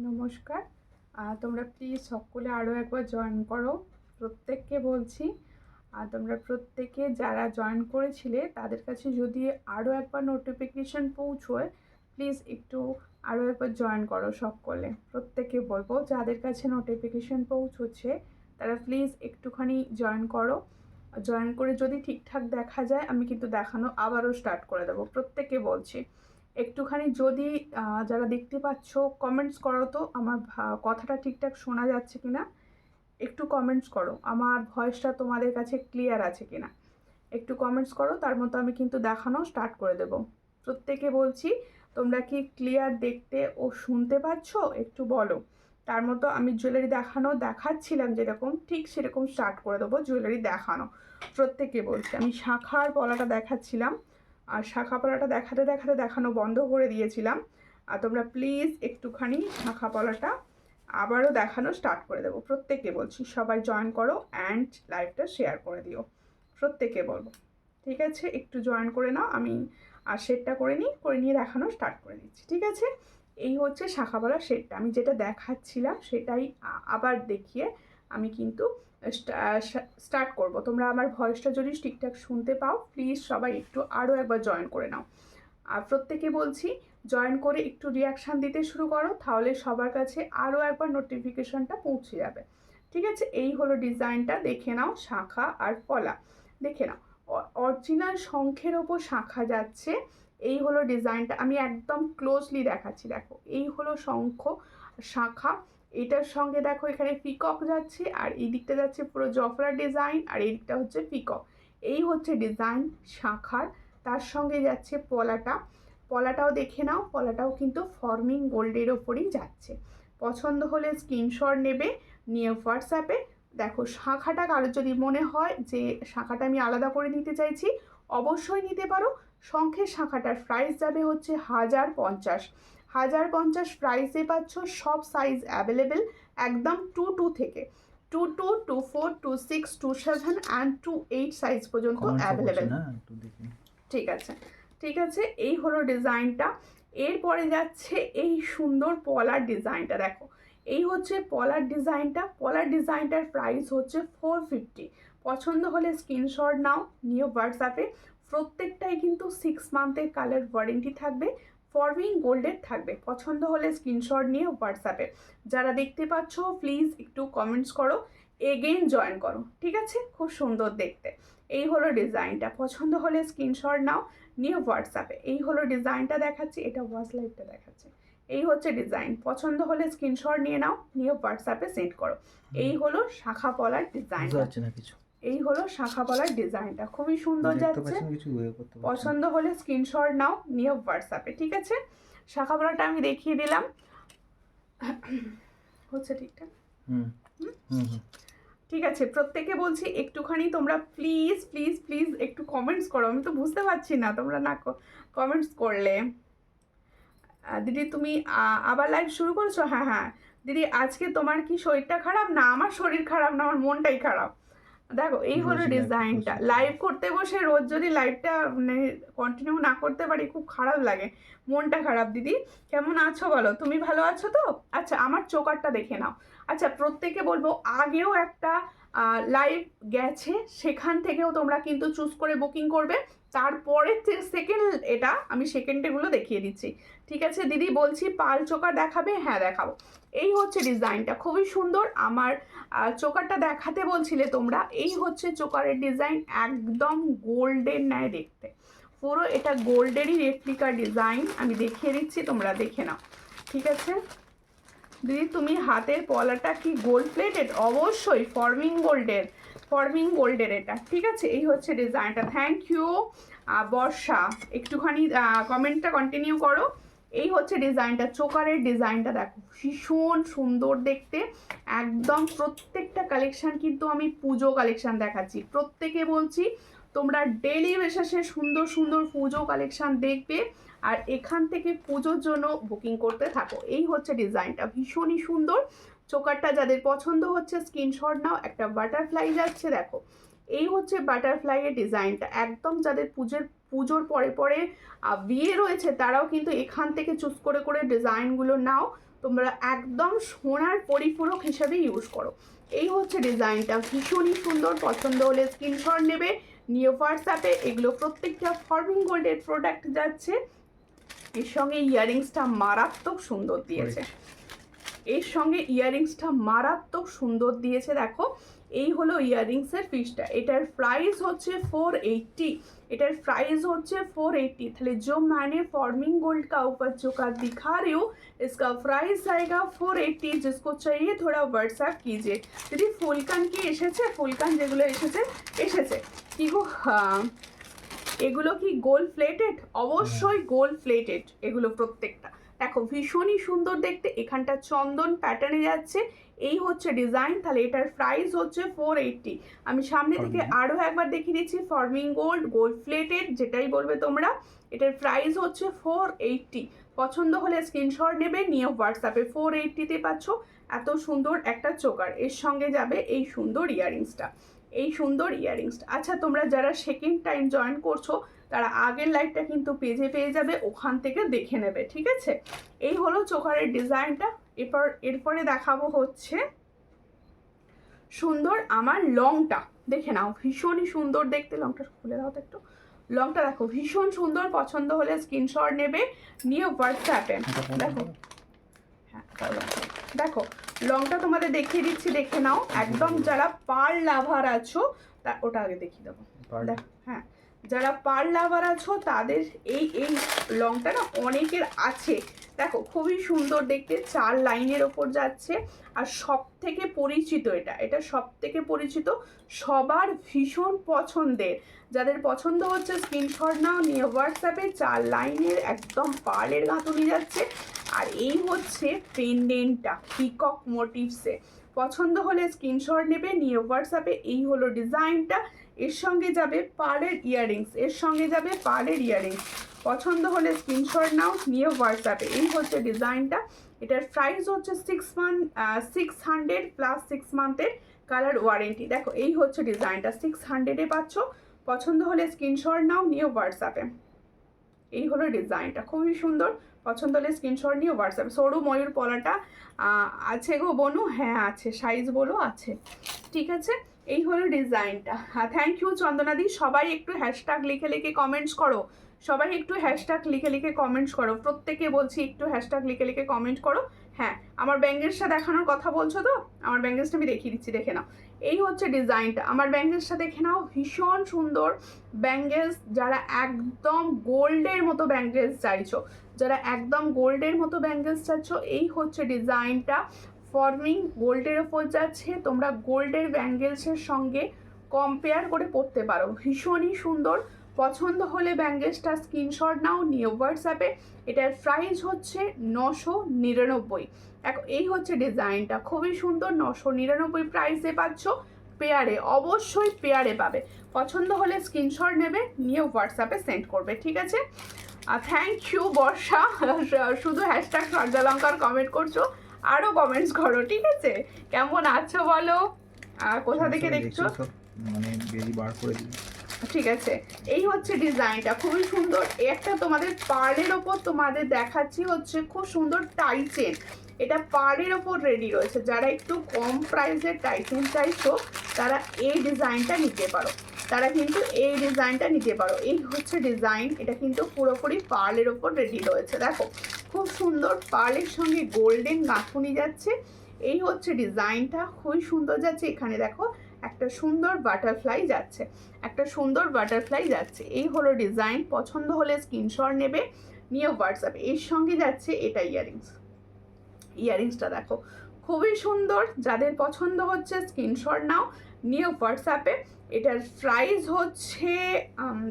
নমস্কার। তোমরা প্লিজ সকলে আরও একবার জয়েন করো। প্রত্যেককে বলছি, তোমরা প্রত্যেকে যারা জয়েন করেছিলে তাদের কাছে যদি আরও একবার নোটিফিকেশান পৌঁছয়, প্লিজ একটু আরও একবার জয়েন করো সকলে। প্রত্যেককে বলবো যাদের কাছে নোটিফিকেশান পৌঁছচ্ছে তারা প্লিজ একটুখানি জয়েন করো। জয়েন করে যদি ঠিকঠাক দেখা যায় আমি কিন্তু দেখানো আবারও স্টার্ট করে দেবো। প্রত্যেককে বলছি একটুখানি যদি যারা দেখতে পাচ্ছ কমেন্টস করো তো আমার কথাটা ঠিকঠাক শোনা যাচ্ছে কিনা, একটু কমেন্টস করো আমার ভয়েসটা তোমাদের কাছে ক্লিয়ার আছে কিনা, একটু কমেন্টস করো, তার মতো আমি কিন্তু দেখানো স্টার্ট করে দেব। প্রত্যেকে বলছি তোমরা কি ক্লিয়ার দেখতে ও শুনতে পাচ্ছ একটু বলো, তার মতো আমি জুয়েলারি দেখাচ্ছিলাম যেরকম ঠিক সেরকম স্টার্ট করে দেবো জুয়েলারি দেখানো। প্রত্যেকে বলছি আমি শাখার পলাটা দেখাচ্ছিলাম, আর শাখা পলাটা দেখাতে দেখাতে দেখানো বন্ধ করে দিয়েছিলাম। আর তোমরা প্লিজ একটুখানি শাখা পলাটা আবারও দেখানো স্টার্ট করে দেবো। প্রত্যেকে বলছি সবাই জয়েন করো অ্যান্ড লাইভটা শেয়ার করে দিও। প্রত্যেকে বলবো, ঠিক আছে? একটু জয়েন করে নাও, আমি আর শেডটা করে নিয়ে দেখানো স্টার্ট করে দিচ্ছি, ঠিক আছে? এই হচ্ছে শাখাপলা শেডটা, আমি যেটা দেখাচ্ছিলাম সেটাই আবার দেখিয়ে আমি কিন্তু স্টার্ট করব। তোমরা আমার ভয়েসটা যদি ঠিকঠাক শুনতে পাও প্লিজ সবাই একটু আরও একবার জয়েন করে নাও। আর প্রত্যেকে বলছি জয়েন করে একটু রিয়াকশান দিতে শুরু করো, তাহলে সবার কাছে আরও একবার নোটিফিকেশানটা পৌঁছে যাবে, ঠিক আছে? এই হলো ডিজাইনটা, দেখে নাও শাখা আর পলা, দেখে নাও অরিজিনাল শঙ্খের ওপর শাখা যাচ্ছে। এই হলো ডিজাইনটা, আমি একদম ক্লোজলি দেখাচ্ছি, দেখো এই হলো শঙ্খ শাখা, এটার সঙ্গে দেখো এখানে পিকক যাচ্ছে, আর এই দিকটা যাচ্ছে পুরো জফরা ডিজাইন, আর এই দিকটা হচ্ছে পিকক। এই হচ্ছে ডিজাইন শাখার, তার সঙ্গে যাচ্ছে পলাটাও দেখে নাও, পলাটাও কিন্তু ফর্মিং গোল্ডের ওপরই যাচ্ছে। পছন্দ হলে স্ক্রিনশট নেবে, নিয়ে হোয়াটসঅ্যাপে দেখো। শাখাটা কারোর যদি মনে হয় যে শাখাটা আমি আলাদা করে নিতে চাইছি অবশ্যই নিতে পারো। শঙ্খের শাখাটার প্রাইস যাবে হচ্ছে 1050 প্রাইসে পাচ্ছ, সব সাইজ অ্যাভেলেবেল, একদম 22 থেকে 22, 24, 26, 27 অ্যান্ড 28 সাইজ পর্যন্ত অ্যাভেলেবেল। ঠিক আছে, ঠিক আছে, এই হলো ডিজাইনটা। এরপরে যাচ্ছে এই সুন্দর পলার ডিজাইনটা, দেখো এই হচ্ছে পলার ডিজাইনটার প্রাইস হচ্ছে 450। পছন্দ হলে স্ক্রিনশট নাও, নিয়ে হোয়াটসঅ্যাপে। প্রত্যেকটাই কিন্তু 6 মান্থের কালার ওয়ারেন্টি থাকবে, ফর্মিং গোল্ডের থাকবে। পছন্দ হলে স্ক্রিনশট নিয়ে হোয়াটসঅ্যাপে যারা দেখতে পাচ্ছ প্লিজ একটু কমেন্টস করো, এগেইন জয়েন করো, ঠিক আছে? খুব সুন্দর দেখতে। এই হলো ডিজাইনটা, পছন্দ হলে স্ক্রিনশট নাও, নিয়ে হোয়াটসঅ্যাপে। এই হলো ডিজাইনটা দেখাচ্ছি, এটা ওয়াচ লাইটটা দেখাচ্ছে। এই হচ্ছে ডিজাইন, পছন্দ হলে স্ক্রিনশট নিয়ে নাও, নিয়ে হোয়াটসঅ্যাপে সেন্ড করো। এই হলো শাখা পলার ডিজাইন, এই হলো শাখা পলার ডিজাইনটা, খুবই সুন্দর যাচ্ছে। পছন্দ হলে স্ক্রিনশট নাও, নিয়ে হোয়াটসঅ্যাপে, ঠিক আছে? শাখা পলাটা আমি দেখিয়ে দিলাম, হচ্ছে ঠিকঠাক? ঠিক আছে, প্রত্যেকে বলছি একটুখানি তোমরা প্লিজ প্লিজ প্লিজ একটু কমেন্টস করো, আমি তো বুঝতে পারছি না তোমরা না কমেন্টস করলে। দিদি তুমি আবার লাইভ শুরু করেছো? হ্যাঁ হ্যাঁ দিদি, আজকে তোমার কি শরীরটা খারাপ? না আমার শরীর খারাপ না, আমার মনটাই খারাপ। দেখো এই হলো ডিজাইনটা, লাইভ করতে বসে রোজ যদি লাইভটা মানে কন্টিনিউ না করতে পারি খুব খারাপ লাগে, মনটা খারাপ। দিদি কেমন আছো বলো, তুমি ভালো আছো তো? আচ্ছা আমার চোকারটা দেখে নাও। আচ্ছা প্রত্যেকে বলবো আগেও একটা লাইভ গেছে, সেখান থেকেও তোমরা কিন্তু চুজ করে বুকিং করবে, তারপরে সেকেন্ড এটা আমি সেকেন্ডেগুলো দেখিয়ে দিচ্ছি, ঠিক আছে? দিদি বলছি পাল চোকার দেখাবে? হ্যাঁ দেখাবো। এই হচ্ছে ডিজাইনটা, খুবই সুন্দর। আমার চোকারটা দেখাতে বলছিলে তোমরা, এই হচ্ছে চোকারের ডিজাইন, একদম গোল্ডের ন্যায় দেখতে, পুরো এটা গোল্ডেরই রেপ্লিকা ডিজাইন, আমি দেখিয়ে দিচ্ছি তোমরা দেখে নাও, ঠিক আছে? দিদি তুমি হাতের পলাটা কি গোল্ড প্লেটেড? অবশ্যই ফর্মিং গোল্ডের এটা, ঠিক আছে? এই হচ্ছে ডিজাইনটা। থ্যাংক ইউ বর্ষা, একটুখানি কমেন্টটা কন্টিনিউ করো। এই হচ্ছে ডিজাইনটা, চোকারের ডিজাইনটা দেখো ভীষণ সুন্দর দেখতে, একদম প্রত্যেকটা কালেকশান কিন্তু আমি পুজো কালেকশান দেখাচ্ছি। প্রত্যেকে বলছি তোমরা ডেলি বেসিসে সুন্দর সুন্দর পুজো কালেকশান দেখবে, আর এখান থেকে পুজোর জন্য বুকিং করতে থাকো। এই হচ্ছে ডিজাইনটা, ভীষণই সুন্দর। চোকারটা যাদের পছন্দ হচ্ছে স্ক্রিনশট নাও, একটা বাটারফ্লাই যাচ্ছে দেখো, এই হচ্ছে বাটারফ্লাইয়ের ডিজাইনটা, একদম যাদের পুজোর পরে পরে বিয়ে রয়েছে তারাও কিন্তু এখান থেকে চুজ করে করে ডিজাইনগুলো নাও, তোমরা একদম সোনার পরিপূরক হিসাবে ইউজ করো। এই হচ্ছে ডিজাইনটা, ভীষণই সুন্দর। পছন্দ হলে স্ক্রিনশট নেবে, নিয়ে হোয়াটসঅ্যাপে। এগুলো প্রত্যেকটা ফর্মিং গোল্ডের প্রোডাক্ট যাচ্ছে। এর সঙ্গে ইয়াররিংসটা মারাত্মক সুন্দর দিয়েছে, এর সঙ্গে ইয়াররিংসটা মারাত্মক সুন্দর দিয়েছে। দেখো এই হলো ইয়াররিংসের পিসটা, এটার প্রাইস হচ্ছে 480, এটার প্রাइस হচ্ছে 480। তাহলে जो मैंने फॉर्मिंग गोल्ड का ऊपर जो का दिखा रही हूँ इसका प्राइस आएगा 480। जिसको चाहिए थोड़ा व्हाट्सएप कीजिए। যদি ফুলকান কি এসেছে, ফুলকান যেগুলো এসেছে এসেছে কি গো, এগুলো কি গোল্ড প্লেটেড? অবশ্যই গোল্ড প্লেটেড এগুলো প্রত্যেকটা। দেখো ভীষণই সুন্দর দেখতে, এখানটা চন্দন প্যাটার্নে যাচ্ছে। এই হচ্ছে ডিজাইন। তাহলে এটার প্রাইস হচ্ছে 480। আমি সামনে থেকে আরও একবার দেখিয়ে দিচ্ছি, ফর্মিং গোল্ড, গোল্ড প্লেটেড যেটাই বলবে তোমরা। এটার প্রাইস হচ্ছে 480। পছন্দ হলে স্ক্রিনশট নেবে, নিয়ে হোয়াটসঅ্যাপে। 480তে পাচ্ছ এত সুন্দর একটা চোকার, এর সঙ্গে যাবে এই সুন্দর ইয়াররিংসটা, এই সুন্দর ইয়াররিংসটা। আচ্ছা তোমরা যারা সেকেন্ড টাইম জয়েন করছো তারা আগের লাইভটা কিন্তু পেজে পেয়ে যাবে, ওখান থেকে দেখে নেবে, ঠিক আছে? এই হলো চোকারের ডিজাইনটা। এরপরে দেখাবো হচ্ছে সুন্দর আমার লংটা, দেখে নাও ভীষণই সুন্দর দেখতে। লংটা খুলে দাও তো একটু, লংটা দেখো ভীষণ সুন্দর। পছন্দ হলে স্ক্রিনশট নেবে, নিয়ে হোয়াটসঅ্যাপে। দেখো হ্যাঁ দেখো লংটা তোমাদের দেখিয়ে দিচ্ছি, দেখে নাও। একদম যারা পার লাভার আছো তা ওটা আগে দেখিয়ে দেবো। হ্যাঁ যারা পার লাভার আছো তাদের এই এই লংটা না অনেকের আছে। দেখো খুবই সুন্দর দেখতে, 4 লাইনের ওপর যাচ্ছে। আর সব থেকে পরিচিত এটা সব থেকে পরিচিত, সবার ভীষণ পছন্দের। যাদের পছন্দ হচ্ছে স্ক্রিনশট নাও, নিয়ে হোয়াটসঅ্যাপে। 4 লাইনের একদম পার্লের গাঁথুনি যাচ্ছে। আর এই হচ্ছে পেন্ডেন্টটা পিকক মোটিভসে। পছন্দ হলে স্ক্রিনশট নেবে, নিয়ে হোয়াটসঅ্যাপে। এই হলো ডিজাইনটা, এর সঙ্গে যাবে পার্লের ইয়াররিংস, এর সঙ্গে যাবে পার্লের ইয়াররিংস। পছন্দ হলে স্ক্রিনশট নাও, নিয়ে হোয়াটসঅ্যাপে। এই হচ্ছে ডিজাইনটা, এটার প্রাইস হচ্ছে 600 প্লাস 6 মান্থের কালার ওয়ারেন্টি। দেখো এই হচ্ছে ডিজাইনটা, 600-এ পাচ্ছ। পছন্দ হলে স্ক্রিনশট নাও, নিয়ে হোয়াটসঅ্যাপে। এই হলো ডিজাইনটা, খুবই সুন্দর। পছন্দ হলে স্ক্রিনশট নিয়ে হোয়াটসঅ্যাপে। সরু ময়ূর পলাটা আছে গো বনু? হ্যাঁ আছে, সাইজ বলো আছে, ঠিক আছে। এই হলো ডিজাইনটা। থ্যাংক ইউ চন্দনাদি। সবাই একটু হ্যাশট্যাগ লিখে লিখে কমেন্টস করো, সবাই একটু হ্যাশট্যাগ লিখে লিখে কমেন্টস করো। প্রত্যেকে বলছি একটু হ্যাশট্যাগ লিখে লিখে কমেন্ট করো। হ্যাঁ আমার ব্যাঙ্গেলসটা দেখানোর কথা বলছো তো, আমার ব্যাঙ্গেলসটা আমি দেখিয়ে দিচ্ছি, দেখে নাও। এই হচ্ছে ডিজাইনটা, আমার ব্যাঙ্গেলসটা দেখে নাও, ভীষণ সুন্দর ব্যাঙ্গেলস। যারা একদম গোল্ডের মতো ব্যাঙ্গেলস চাইছো, যারা একদম গোল্ডের মতো ব্যাঙ্গেলস চাইছো, এই হচ্ছে ডিজাইনটা। ফর্মিং গোল্ডের ওপর যাচ্ছে, তোমরা গোল্ডের ব্যাঙ্গেলসের সঙ্গে কম্পেয়ার করে পড়তে পারো, ভীষণই সুন্দর। পছন্দ হলে ব্যাঙ্গেলসটা স্ক্রিনশট নাও, নিয়ে হোয়াটসঅ্যাপে। এটার প্রাইস হচ্ছে 999। এই হচ্ছে ডিজাইনটা, খুবই সুন্দর। 999 প্রাইসে পাচ্ছ, পেয়ারে, অবশ্যই পেয়ারে পাবে। পছন্দ হলে স্ক্রিনশট নেবে, নিয়ে হোয়াটসঅ্যাপে সেন্ড করবে, ঠিক আছে? থ্যাংক ইউ বর্ষা, শুধু হ্যাশট্যাগ সর্দালঙ্কার কমেন্ট করছো, আরও কমেন্টস করো, ঠিক আছে? কেমন আছো বলো, কোথা থেকে দেখছো, মানে বেরি বার করে দিই, ঠিক আছে। এই হচ্ছে ডিজাইনটা, খুবই সুন্দর। একটা তোমাদের পার্লের ওপর তোমাদের দেখাচ্ছি, হচ্ছে খুব সুন্দর টাইচেন। এটা পার্লের ওপর রেডি রয়েছে। যারা একটু কম প্রাইসের টাইচেন চাইছো তারা এই ডিজাইনটা নিতে পারো, তারা কিন্তু এই ডিজাইনটা নিতে পারো। এই হচ্ছে ডিজাইন, এটা কিন্তু পুরোপুরি পার্লের ওপর রেডি রয়েছে। দেখো খুব সুন্দর, পার্লের সঙ্গে গোল্ডেন গাঁথুনি যাচ্ছে। এই হচ্ছে ডিজাইনটা, খুবই সুন্দর যাচ্ছে। এখানে দেখো একটা সুন্দর বাটারফ্লাই যাচ্ছে, একটা সুন্দর বাটারফ্লাই যাচ্ছে। এই হলো ডিজাইন। পছন্দ হলে স্ক্রিনশট নেবে, নিয়ে হোয়াটসঅ্যাপ। এর সঙ্গে যাচ্ছে এটা ইয়াররিংস, ইয়াররিংসটা দেখো খুবই সুন্দর। যাদের পছন্দ হচ্ছে স্ক্রিনশট নাও, নিয়ে হোয়াটসঅ্যাপে। এটার প্রাইস হচ্ছে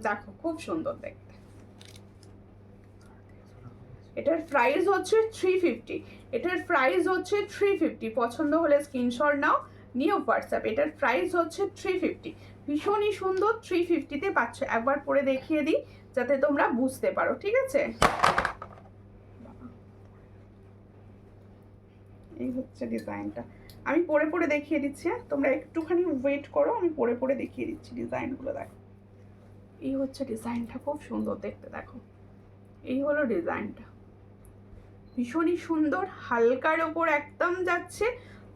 দেখো খুব সুন্দর দেখতে, এটার প্রাইস হচ্ছে 350, এটার প্রাইস হচ্ছে 350। পছন্দ হলে স্ক্রিনশট নাও, নিয়ে হোয়াটসঅ্যাপ। এটার প্রাইস হচ্ছে 350, ভীষণই সুন্দর। 350-তে পাচ্ছ। একবার পরে দেখিয়ে দিই যাতে তোমরা বুঝতে পারো, ঠিক আছে? এই হচ্ছে ডিজাইনটা, আমি পরে পরে দেখিয়ে দিচ্ছি, তোমরা একটুখানি ওয়েট করো, আমি পরে পরে দেখিয়ে দিচ্ছি ডিজাইনগুলো। দেখো এই হচ্ছে ডিজাইনটা, খুব সুন্দর দেখতে। দেখো এই হলো ডিজাইনটা, ভীষণই সুন্দর, হালকার ওপর একদম যাচ্ছে।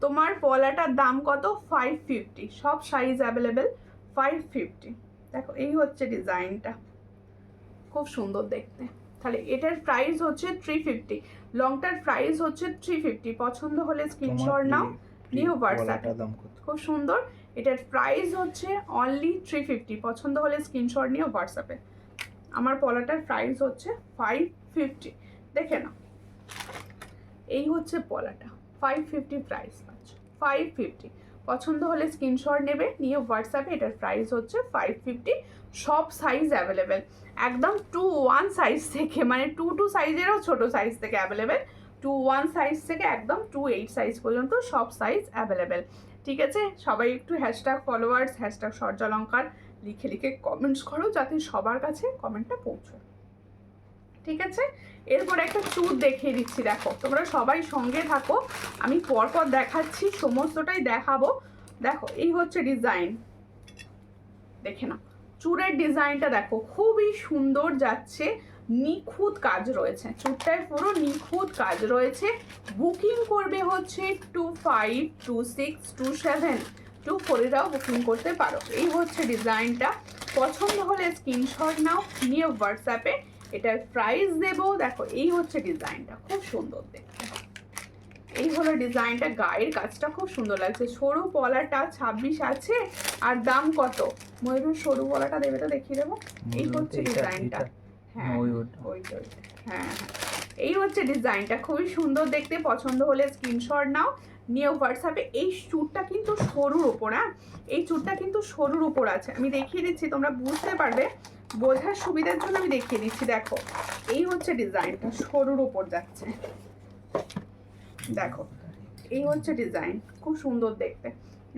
তোমার পলাটার দাম কত? 550, সব সাইজ অ্যাভেলেবেল, 550। দেখো এই হচ্ছে ডিজাইনটা, খুব সুন্দর দেখতে। তাহলে এটার প্রাইস হচ্ছে 350, লংটার প্রাইস হচ্ছে 350। পছন্দ হলে স্ক্রিনশট নাও, নিউ হোয়াটসঅ্যাপে। খুব সুন্দর, এটার প্রাইস হচ্ছে অনলি 350। পছন্দ হলে স্ক্রিনশট নিয়ে হোয়াটসঅ্যাপে। আমার পলাটার প্রাইস হচ্ছে 550, দেখে নাও। এই হচ্ছে পলাটা, 550 প্রাইস পাচ্ছ, 550। পছন্দ হলে স্ক্রিনশট নেবে, নিয়ে হোয়াটসঅ্যাপে। এটার প্রাইস হচ্ছে 550, সব সাইজ অ্যাভেলেবেল, একদম 2-1 সাইজ থেকে, মানে 2-2 সাইজেরও ছোট সাইজ থেকে অ্যাভেলেবেল, 2-1 সাইজ থেকে একদম 2-8 সাইজ পর্যন্ত সব সাইজ অ্যাভেলেবেল। ঠিক আছে, সবাই একটু হ্যাশট্যাগ ফলোয়ার্স, হ্যাশট্যাগ সর্যালঙ্কার লিখে লিখে কমেন্টস করো, যাতে সবার কাছে কমেন্টটা পৌঁছয়। ঠিক আছে, এরপর একটা চুর দেখিয়ে দিচ্ছি। দেখো তোমরা সবাই সঙ্গে থাকো, আমি পরপর দেখাচ্ছি, সমস্তটাই দেখাবো। দেখো এই হচ্ছে ডিজাইন, দেখে নাও চুরের ডিজাইনটা। দেখো খুবই সুন্দর যাচ্ছে, নিখুঁত কাজ রয়েছে, চুরটায় পুরো নিখুঁত কাজ রয়েছে। বুকিং করবে হচ্ছে 25, 26, 27, 24-এরাও বুকিং করতে পারো। এই হচ্ছে ডিজাইনটা, পছন্দ হলে স্ক্রিনশট নাও, নিয়ে হোয়াটসঅ্যাপে। এটার প্রাইস দেবো। দেখো এই হচ্ছে ডিজাইনটা, খুব সুন্দর দেখতে। এই হলো ডিজাইনটা, গায়ের কাজটা খুব সুন্দর লাগছে। সরু পলাটা 26 আছে, আর দাম কত? ময়ূরের সরু পলাটা দেবে তো দেখিয়ে দেবো। এই হচ্ছে ডিজাইনটা, হ্যাঁ ওইটা, হ্যাঁ হ্যাঁ, এই হচ্ছে ডিজাইনটা, খুবই সুন্দর দেখতে। পছন্দ হলে স্ক্রিনশট নাও, নিয়ে হোয়াটসঅ্যাপে। এই চুরটা কিন্তু সরুর ওপর, হ্যাঁ এই চুরটা কিন্তু সরুর ওপর আছে, আমি দেখিয়ে দিচ্ছি, তোমরা বুঝতে পারবে, বোঝার সুবিধার জন্য আমি দেখিয়ে দিচ্ছি। দেখো এই হচ্ছে ডিজাইনটা, সরুর ওপর যাচ্ছে। দেখো এই হচ্ছে ডিজাইন, খুব সুন্দর দেখতে।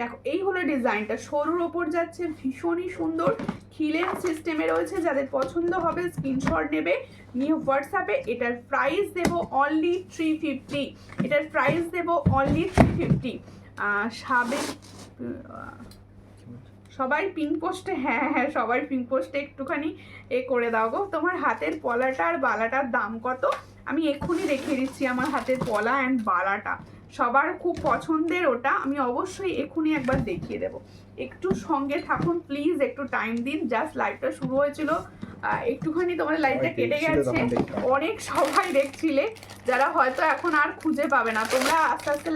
দেখো এই হলো ডিজাইনটা, সরুর ওপর যাচ্ছে, ভীষণই সুন্দর, খিলেন সিস্টেমে রয়েছে। যাদের পছন্দ হবে স্ক্রিনশট নেবে, নিয়ে হোয়াটসঅ্যাপে। এটার প্রাইস দেব অনলি 350, এটার প্রাইস দেব অনলি 350। সবাই পিন পোস্টে, হ্যাঁ হ্যাঁ সবাই পিন পোস্টে একটুখানি এ করে দাও গো। তোমার হাতের পলাটা আর বালাটার দাম কত? আমি এক্ষুনি দেখিয়ে দিচ্ছি, আমার হাতের পলা অ্যান্ড বালাটা সবার খুব পছন্দের, ওটা আমি অবশ্যই এক্ষুনি একবার দেখিয়ে দেবো। একটু সঙ্গে থাকুন প্লিজ, একটু টাইম দিন। জাস্ট লাইভটা শুরু হয়েছিল, একটুখানি তোমার লাইভটা কেটে গেছে, অনেক সবাই দেখছিলে, যারা হয়তো এখন আর খুঁজে পাবে না। তোমরা আস্তে আস্তে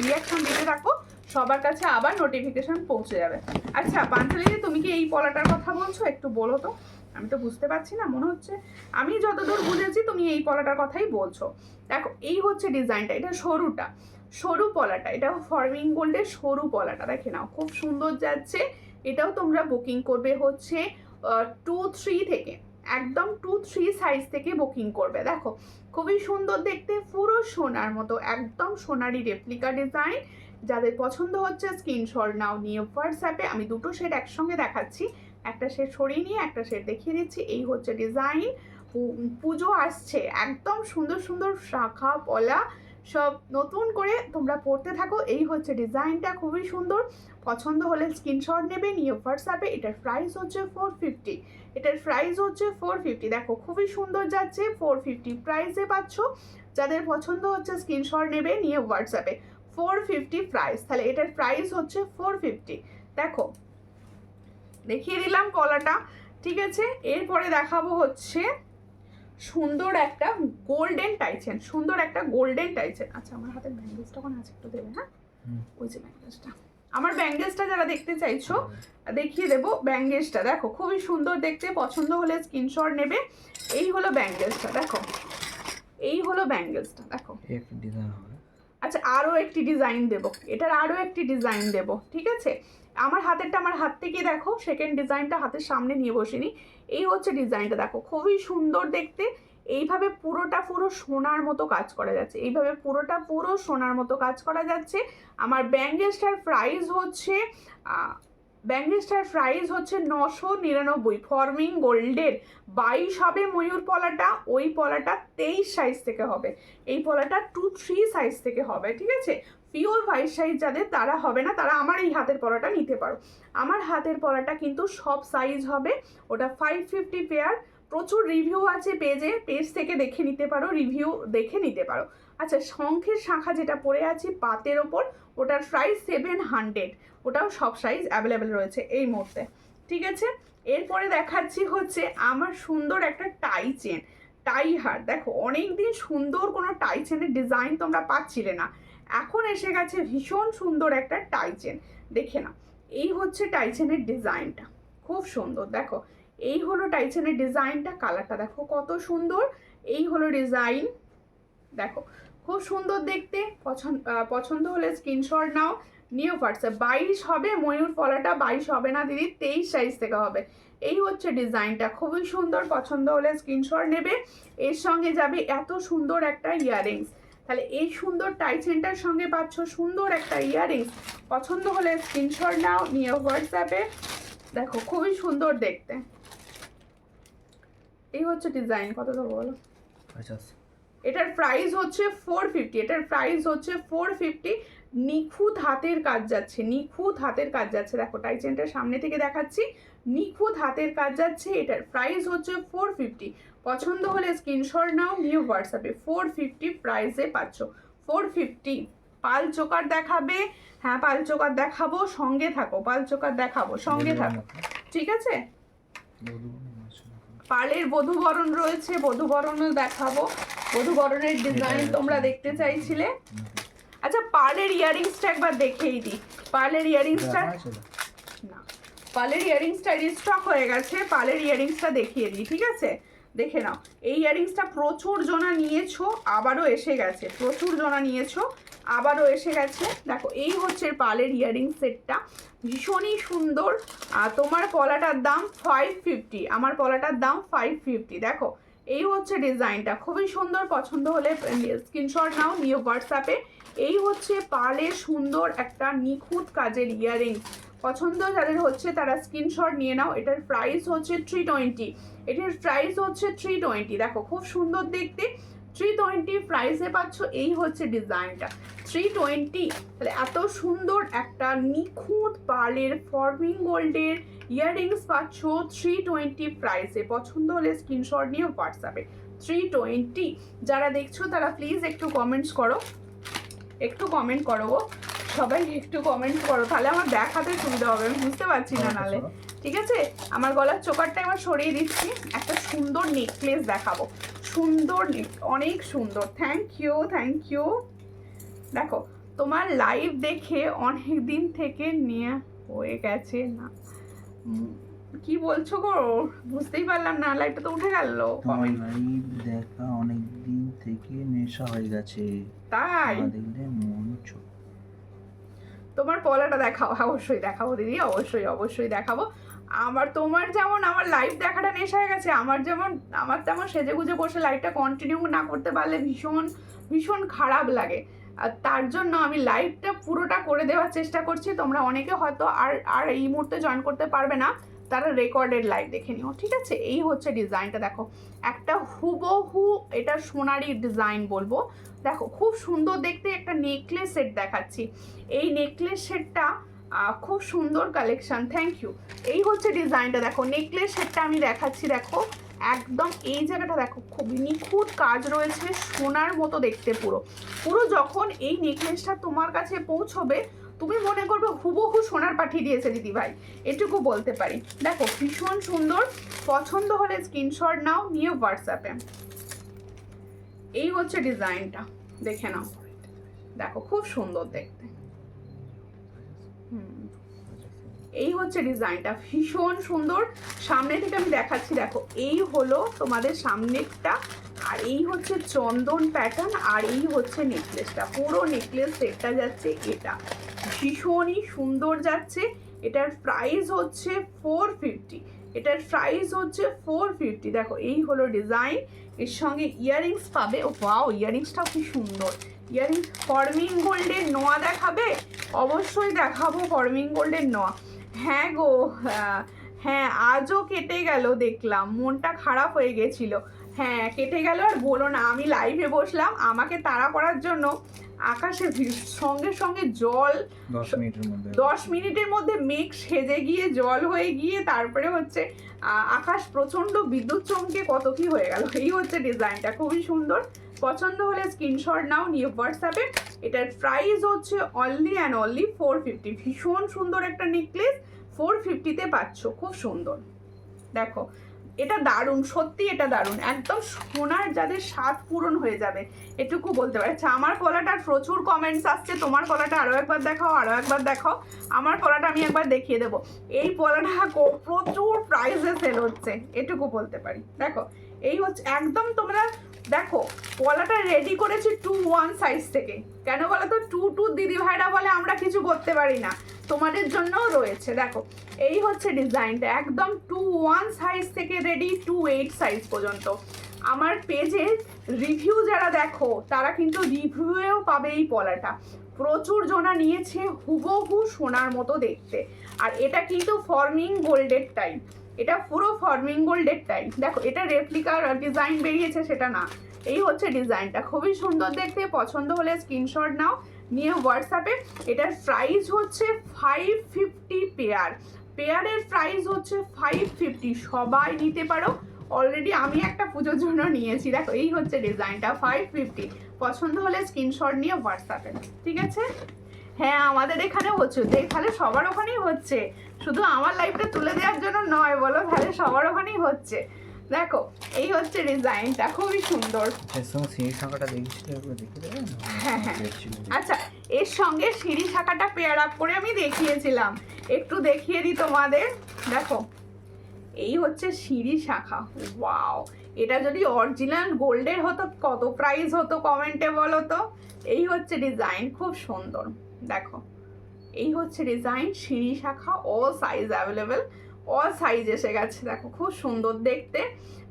রিয়াকশন দিতে থাকো, সবার কাছে আবার নোটিফিকেশন পৌঁছে যাবে। আচ্ছা পাঞ্চালি, তুমি কি এই পলাটার কথা বলছো? একটু বলো তো, আমি তো বুঝতে পারছি না, মনে হচ্ছে আমি যতদূর বুঝেছি তুমি এই পলাটার কথাই বলছো। দেখো এই হচ্ছে ডিজাইনটা, এটা সরুটা, সরু পলাটা, এটা ফরমিং গোল্ডের সরু পলাটা, দেখে নাও খুব সুন্দর যাচ্ছে। এটাও তোমরা বুকিং করবে হচ্ছে 2-3 থেকে, একদম 2-3 সাইজ থেকে বুকিং করবে। দেখো খুবই সুন্দর দেখতে, পুরো সোনার মতো, একদম সোনারি রেপ্লিকা ডিজাইন। যাদের পছন্দ হচ্ছে স্ক্রিনশট নাও, নিয়ে হোয়াটসঅ্যাপে। আমি দুটো শেড একসঙ্গে দেখাচ্ছি, একটা শেড সরিয়ে নিয়ে একটা শেড দেখিয়ে দিচ্ছি। এই হচ্ছে ডিজাইন, পুজো আসছে, একদম সুন্দর সুন্দর শাখা পলা সব নতুন করে তোমরা পড়তে থাকো। এই হচ্ছে ডিজাইনটা, খুবই সুন্দর। পছন্দ হলে স্ক্রিনশট নেবে, নিয়ে হোয়াটসঅ্যাপে। এটার প্রাইস হচ্ছে 450, এটার প্রাইস হচ্ছে 450। দেখো খুবই সুন্দর যাচ্ছে, 450 প্রাইসে পাচ্ছ। যাদের পছন্দ হচ্ছে স্ক্রিনশট নেবে, নিয়ে হোয়াটসঅ্যাপে। 450 প্রাইস, তাহলে এটার প্রাইস হচ্ছে 450। দেখো দেখিয়ে দিলাম কলাটা, ঠিক আছে। এরপরে দেখাবো হচ্ছে সুন্দর একটা গোল্ডেন টাইচেন, সুন্দর একটা গোল্ডেন টাইচেন। আচ্ছা আমার হাতে ব্যাঙ্গেলসটা ওখানে আছে, একটু দেবে? হ্যাঁ ওই যে ব্যাঙ্গেলসটা, আমার ব্যাঙ্গেলসটা যারা দেখতে চাইছো দেখিয়ে দেবো ব্যাঙ্গেলসটা। দেখো খুবই সুন্দর দেখতে, পছন্দ হলে স্ক্রিনশট নেবে। এই হলো ব্যাঙ্গেলসটা, দেখো এই হলো ব্যাঙ্গেলসটা। দেখো আচ্ছা আরও একটি ডিজাইন দেবো, এটার আরও একটি ডিজাইন দেবো, ঠিক আছে। আমার হাতেরটা, আমার হাত থেকে দেখো, সেকেন্ড ডিজাইনটা হাতের সামনে নিয়ে বসিনি। এই হচ্ছে ডিজাইনটা, দেখো খুবই সুন্দর দেখতে। এইভাবে পুরোটা পুরো সোনার মতো কাজ করা যাচ্ছে, এইভাবে পুরোটা পুরো সোনার মতো কাজ করা যাচ্ছে। আমার ব্যাঙ্গেলসটার প্রাইস হচ্ছে ব্যাঙ্গেলসটার প্রাইস হচ্ছে 999। ফর্মিং গোল্ডের 22 হবে ময়ূর পলাটা, ওই পলাটা 23 সাইজ থেকে হবে, এই পলাটা 2-3 সাইজ থেকে হবে, ঠিক আছে। পিওর হোয়াইট সাইজ যাদের তারা হবে না, তারা আমার এই হাতের পলাটা নিতে পারো। আমার হাতের পলাটা কিন্তু সব সাইজ হবে, ওটা 550 পেয়ার। প্রচুর রিভিউ আছে পেজে, পেজ থেকে দেখে নিতে পারো, রিভিউ দেখে নিতে পারো। আচ্ছা, শঙ্খের শাখা যেটা পরে আছি পাতের ওপর, ওটার প্রাইস 700, ওটাও সব সাইজ অ্যাভেলেবেল রয়েছে এই মুহূর্তে, ঠিক আছে। এরপরে দেখাচ্ছি হচ্ছে আমার সুন্দর একটা টাই চেন, টাই হার। দেখো অনেক দিন সুন্দর কোনো টাই চেনের ডিজাইন তোমরা পাচ্ছিলে না, এখন এসে গেছে ভীষণ সুন্দর একটা টাই চেন। দেখে না, এই হচ্ছে টাই চেনের ডিজাইনটা, খুব সুন্দর। দেখো এই হলো টাই চেনের ডিজাইনটা, কালারটা দেখো কত সুন্দর। এই হলো ডিজাইন, দেখো খুব সুন্দর দেখতে। পছন্দ হলে স্ক্রিনশট নাও, নিউ হোয়াটসঅ্যাপ। 22 হবে ময়ূর পলাটা, 22 হবে না দিদি, 23 সাইজ থেকে হবে। এই হচ্ছে ডিজাইনটা, খুবই সুন্দর। পছন্দ হলে স্ক্রিনশট নেবে। এর সঙ্গে যাবে এত সুন্দর একটা ইয়াররিংস, তাহলে এই সুন্দর টাই চেনটার সঙ্গে পাচ্ছ সুন্দর একটা ইয়াররিংস। পছন্দ হলে স্ক্রিনশট নাও, নিউ হোয়াটসঅ্যাপে। দেখো খুবই সুন্দর দেখতে। এই হচ্ছে ডিজাইন, কত দেবো বলো? 50। এটার প্রাইস হচ্ছে 450, এটার প্রাইস হচ্ছে 450। নিখুঁত হাতের কাজ যাচ্ছে, নিখুঁত হাতের কাজ যাচ্ছে। দেখো টাই চেনটার সামনে থেকে দেখাচ্ছি, নিখুঁত হাতের কাজ যাচ্ছে। এটার প্রাইস হচ্ছে 450। পছন্দ হলে স্ক্রিনশট নাও, নিউ হোয়াটসঅ্যাপে। 450 প্রাইসে পাচ্ছ, 450। পাল চোকার দেখাবে? হ্যাঁ পাল চোকার দেখাবো, সঙ্গে থাকো। পাল চোকার দেখাবো, সঙ্গে থাকো, ঠিক আছে। পালের বধূবরণ রয়েছে, বধূবরণও দেখাবো। বধূবরণের ডিজাইন তোমরা দেখতে চাইছিলে। আচ্ছা পার্লের ইয়াররিংসটা একবার দেখেই দিই। পার্লের ইয়াররিংসটা না, পার্লের ইয়াররিংসটা রিস্টক হয়ে গেছে, পার্লের ইয়াররিংসটা দেখিয়ে দিই, ঠিক আছে। দেখে নাও, এই ইয়াররিংসটা প্রচুর জনা নিয়েছো, আবারও এসে গেছে। প্রচুর জনা নিয়েছো, আবারও এসে গেছে। দেখো এই হচ্ছে পার্লের ইয়াররিং সেটটা, ভীষণই সুন্দর। আর তোমার পলাটার দাম 550, আমার পলাটার দাম 550। দেখো এই হচ্ছে ডিজাইনটা, খুবই সুন্দর। পছন্দ হলে স্ক্রিনশট নাও, নিউ হোয়াটসঅ্যাপে। এই হচ্ছে পার্লের সুন্দর একটা নিখুঁত কাজের ইয়াররিংস। পছন্দ যাদের হচ্ছে তারা স্ক্রিনশট নিয়ে নাও। এটার প্রাইস হচ্ছে 320, এটার প্রাইস হচ্ছে 320। দেখো খুব সুন্দর দেখতে, 320 প্রাইসে পাচ্ছ। এই হচ্ছে ডিজাইনটা, 320। তাহলে এত সুন্দর একটা নিখুঁত পার্লের ফর্মিং গোল্ডের ইয়াররিংস পাচ্ছ 320 প্রাইসে। পছন্দ হলে স্ক্রিনশট নিয়ে হোয়াটসঅ্যাপে। 320। যারা দেখছো তারা প্লিজ একটু কমেন্টস করো, একটু কমেন্ট করো গো, সবাই একটু কমেন্ট করো, তাহলে আমার দেখাতে সুবিধা হবে, আমি বুঝতে পারছি না নালে, ঠিক আছে। আমার গলার চোকারটা এবার সরিয়ে দিচ্ছি, একটা সুন্দর নেকলেস দেখাবো। সুন্দর অনেক সুন্দর। Thank you, thank you. দেখো তোমার লাইভ দেখে অনেক দিন থেকে নিয়ে হয়ে গেছে না, কি বলছো গো, বুঝতেই পারলাম না, লাইভটা তো উঠে গেল। লাইভ দেখা অনেক দিন থেকে নেশা হয়ে গেছে, তাই দেখলে মন ছোট। তোমার পলাটা দেখাও, অবশ্যই দেখাবো দিদি, অবশ্যই অবশ্যই দেখাবো। আমার তোমার যেমন আমার লাইভ দেখাটা নেশা হয়ে গেছে, আমার তেমন সেজে গুজে বসে লাইভটা কন্টিনিউ না করতে পারলে ভীষণ ভীষণ খারাপ লাগে। আর তার জন্য আমি লাইভটা পুরোটা করে দেওয়ার চেষ্টা করছি। তোমরা অনেকে হয়তো আর এই মুহূর্তে জয়েন করতে পারবে না, তারা রেকর্ডেড লাইভ দেখে নিও, ঠিক আছে। এই হচ্ছে ডিজাইনটা, দেখো একটা হুবহু এটা সোনারি ডিজাইন বলবো। দেখো খুব সুন্দর দেখতে একটা নেকলেস সেট দেখাচ্ছি। এই নেকলেস সেটটা খুব সুন্দর কালেকশন, থ্যাংক ইউ। এই হচ্ছে ডিজাইনটা, দেখো নেকলেস সেটটা আমি দেখাচ্ছি। দেখো একদম এই জায়গাটা দেখো খুব নিখুঁত কাজ রয়েছে, সোনার মতো দেখতে পুরো পুরো। যখন এই নেকলেসটা তোমার কাছে পৌঁছবে তুমি মনে করবে হুবহু সোনার পাঠিয়ে দিয়েছে দিদি ভাই, এটুকু বলতে পারি। দেখো ভীষণ সুন্দর। পছন্দ হলে স্ক্রিনশট নাও, নিয়ে হোয়াটসঅ্যাপে। এই হচ্ছে ডিজাইনটা, দেখে নাও। দেখো খুব সুন্দর দেখতে। এই হচ্ছে ডিজাইনটা, ভীষণ সুন্দর। সামনে থেকে আমি দেখাচ্ছি, দেখো এই হলো তোমাদের সামনেরটা, আর এই হচ্ছে চন্দন প্যাটার্ন, আর এই হচ্ছে নেকলেসটা। পুরো নেকলেস সেটটা যাচ্ছে এটা, ভীষণই সুন্দর যাচ্ছে। এটার প্রাইস হচ্ছে 450, এটার প্রাইস হচ্ছে 450। দেখো এই হলো ডিজাইন, এর সঙ্গে ইয়াররিংস পাবে। ও ওয়াও, ইয়াররিংসটাও কি সুন্দর। ইয়াররিংস ফর্মিং গোল্ডের নোয়া দেখাবে? অবশ্যই দেখাবো ফর্মিং গোল্ডের নোয়া। হ্যাঁ গো, হ্যাঁ আজও কেটে গেল, দেখলাম মনটা খারাপ হয়ে গেছিল। হ্যাঁ কেটে গেল, আর বলো না, আমি লাইভে বসলাম, আমাকে তাড়া করার জন্য আকাশে সঙ্গে সঙ্গে জল 10 মিনিটের মধ্যে মেঘ সেজে গিয়ে জল হয়ে গিয়ে তারপরে হচ্ছে আকাশ প্রচণ্ড বিদ্যুৎ চমকে কত কি হয়ে গেল। এই হচ্ছে ডিজাইনটা, খুবই সুন্দর। পছন্দ হলে স্ক্রিনশট নাও, নিয়ে হোয়াটসঅ্যাপে। এটার প্রাইস হচ্ছে অনলি অ্যান্ড অনলি 450। ভীষণ সুন্দর একটা নেকলেস, 450-তে পাচ্ছ, খুব সুন্দর। দেখো এটা দারুণ, সত্যি এটা দারুণ, একদম সোনার যাদের স্বাদ পূরণ হয়ে যাবে এটুকু বলতে পারি। আচ্ছা আমার গলাটার প্রচুর কমেন্টস আসছে, তোমার গলাটা আরও একবার দেখাও, আরও একবার দেখাও। আমার গলাটা আমি একবার দেখিয়ে দেবো। এই গলাটা প্রচুর প্রাইসে সেল হচ্ছে, এটুকু বলতে পারি। দেখো এই হচ্ছে একদম, তোমরা দেখো গলাটা রেডি করেছি 2-1 সাইজ থেকে। কেন বলো তো, 2-2 দিদি ভাইরা বলে আমরা কিছু করতে পারি না, তোমাদের জন্যও রয়েছে। দেখো এই হচ্ছে ডিজাইনটা, একদম 2-1 সাইজ থেকে রেডি 2-8 সাইজ পর্যন্ত। আমার পেজে রিভিউ যারা দেখো তারা কিন্তু রিভিউয়েও পাবে এই পলাটা। প্রচুর জনা নিয়েছে, হুবহু সোনার মতো দেখতে। আর এটা কিন্তু ফর্মিং গোল্ডের টাইপ, এটা পুরো ফর্মিং গোল্ডের টাইপ। দেখো এটা রেপ্লিকার ডিজাইন বেরিয়েছে সেটা না, এই হচ্ছে ডিজাইনটা, খুবই সুন্দর দেখতে। পছন্দ হলে স্ক্রিনশট নাও, নিয়ে হোয়াটসঅ্যাপে। এটার প্রাইস হচ্ছে 550 পেয়ার, পেয়ারের প্রাইস হচ্ছে 550, সবাই নিতে পারো। অলরেডি আমি একটা পুজোর জন্য নিয়েছি। দেখো এই হচ্ছে ডিজাইনটা, 550। পছন্দ হলে স্ক্রিনশট নিয়ে হোয়াটসঅ্যাপে, ঠিক আছে? হ্যাঁ আমাদের এখানে হচ্ছে, এখানে সবার ওখানেই হচ্ছে, শুধু আমার লাইফটা তুলে দেওয়ার জন্য নয়, বলো তাহলে সবার ওখানেই হচ্ছে। দেখো এই হচ্ছে ডিজাইনটা, খুবই সুন্দর। হ্যাঁ হ্যাঁ আচ্ছা, এর সঙ্গে সিঁড়ি শাখাটা পেয়ার আপ করে আমি দেখিয়েছিলাম, একটু দেখিয়ে দিই তোমাদের। দেখো এই হচ্ছে সিঁড়ি শাখা, ওয়াও! এটা যদি অরিজিনাল গোল্ডের হতো কত প্রাইস হতো কমেন্টে বলো তো। এই হচ্ছে ডিজাইন, খুব সুন্দর। দেখো এই হচ্ছে ডিজাইন, সিঁড়ি শাখা, all size available, all size এসে গেছে। দেখো খুব সুন্দর দেখতে,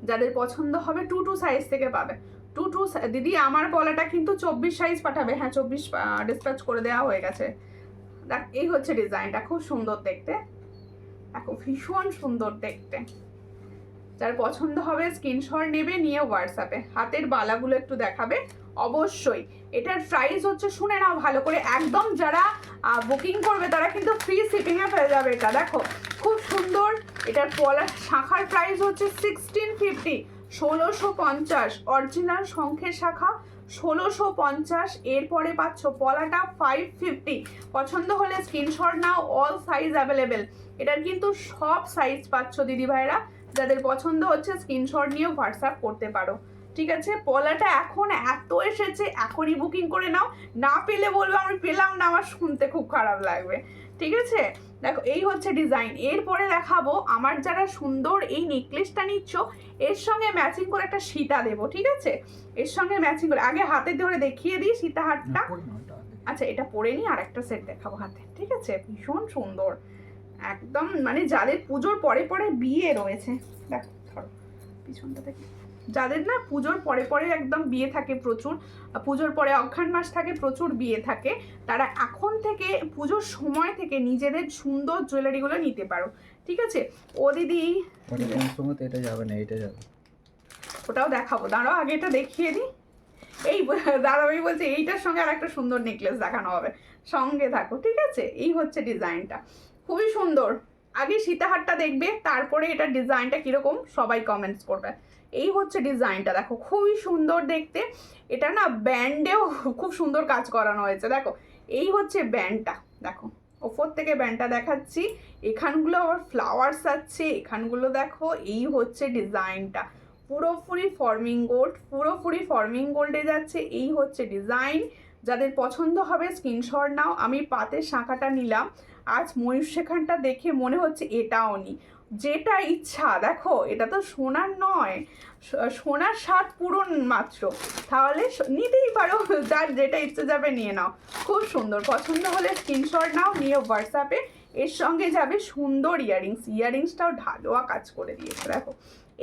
যাদের পছন্দ হবে 2-2 সাইজ থেকে পাবে। 2-2 দিদি আমার গলাটা কিন্তু 24 সাইজ পাঠাবে, হ্যাঁ 24 ডিসপ্যাচ করে দেওয়া হয়ে গেছে। দেখ এই হচ্ছে ডিজাইনটা, খুব সুন্দর দেখতে, দেখো ভীষণ সুন্দর দেখতে। যার পছন্দ হবে স্ক্রিনশট নেবে, নিয়ে হোয়াটসঅ্যাপে। হাতের বালাগুলো একটু দেখাবে অবশ্যই। এটার প্রাইস হচ্ছে, শুনে নাও ভালো করে, একদম যারা বুকিং করবে তারা কিন্তু ফ্রি শিপিংয়ে পেয়ে যাবে এটা। দেখো খুব সুন্দর, এটার পলার শাখার প্রাইস হচ্ছে 1650, 1650, অরিজিনাল শঙ্খের শাখা 1650। এরপরে পাচ্ছ পলাটা 550। পছন্দ হলে স্ক্রিনশট নাও, অল সাইজ অ্যাভেলেবেল। এটার কিন্তু সব সাইজ পাচ্ছ দিদি ভাইরা, যাদের পছন্দ হচ্ছে স্ক্রিনশট নিয়েও হোয়াটসঅ্যাপ করতে পারো, ঠিক আছে? পলাটা এখন এত এসেছে, এখনই বুকিং করে নাও, না পেলে বলবো আমি পেলাম না, আমার শুনতে খুব খারাপ লাগবে, ঠিক আছে? দেখো এই হচ্ছে ডিজাইন। এরপরে দেখাবো আমার যারা সুন্দর এই নেকলেসটা নিচ্ছ, এর সঙ্গে ম্যাচিং করে একটা সীতা দেবো, ঠিক আছে? এর সঙ্গে ম্যাচিং করে আগে হাতে ধরে দেখিয়ে দিই সীতা হারটা। আচ্ছা এটা পরে নিই, আর একটা সেট দেখাবো হাতে, ঠিক আছে? ভীষণ সুন্দর একদম, মানে যাদের পুজোর পরে পরে বিয়ে রয়েছে, দেখো ধরো পিছনটা থেকে, যাদের না পুজোর পরে পরে একদম বিয়ে থাকে প্রচুর, পুজোর পরে অঘ্রাণ মাস থাকে, প্রচুর বিয়ে থাকে, তারা এখন থেকে পুজোর সময় থেকে নিজেদের সুন্দর জুয়েলারিগুলো নিতে পারো, ঠিক আছে? ও দিদি এটা যাবে না, এটা যাবে, ওটাও দেখাবো, দাঁড়াও আগে এটা দেখিয়ে দিই। এই দাদাভাই বলছে এইটার সঙ্গে আর একটা সুন্দর নেকলেস দেখানো হবে, সঙ্গে থাকো, ঠিক আছে? এই হচ্ছে ডিজাইনটা, খুবই সুন্দর। আগে সীতাহারটা দেখবে, তারপরে এটা ডিজাইনটা কিরকম সবাই কমেন্টস করবে। এই হচ্ছে ডিজাইনটা, দেখো খুবই সুন্দর দেখতে। এটা না ব্যান্ডেও খুব সুন্দর কাজ করানো হয়েছে। দেখো এই হচ্ছে ব্যান্ডটা, দেখো ওপর থেকে ব্যান্ডটা দেখাচ্ছি, এখানগুলো আবার ফ্লাওয়ার্স আছে, এখানগুলো দেখো। এই হচ্ছে ডিজাইনটা, পুরোপুরি ফর্মিং গোল্ড, পুরোপুরি ফর্মিং গোল্ডে যাচ্ছে। এই হচ্ছে ডিজাইন, যাদের পছন্দ হবে স্ক্রিনশট নাও। আমি পাতের শাঁখাটা নিলাম, আজ ময়ূর শেখানটা দেখে মনে হচ্ছে এটাও নি, যেটা ইচ্ছা। দেখো এটা তো সোনার নয়, সোনার স্বাদ পূরণ মাত্র, তাহলে নিতেই পারো, যার যেটা ইচ্ছে যাবে নিয়ে নাও। খুব সুন্দর, পছন্দ হলে স্ক্রিনশট নাও, নিয়ে হোয়াটসঅ্যাপে। এর সঙ্গে যাবে সুন্দর ইয়াররিংস, ইয়াররিংসটাও ঢালোয়া কাজ করে দিয়েছে। দেখো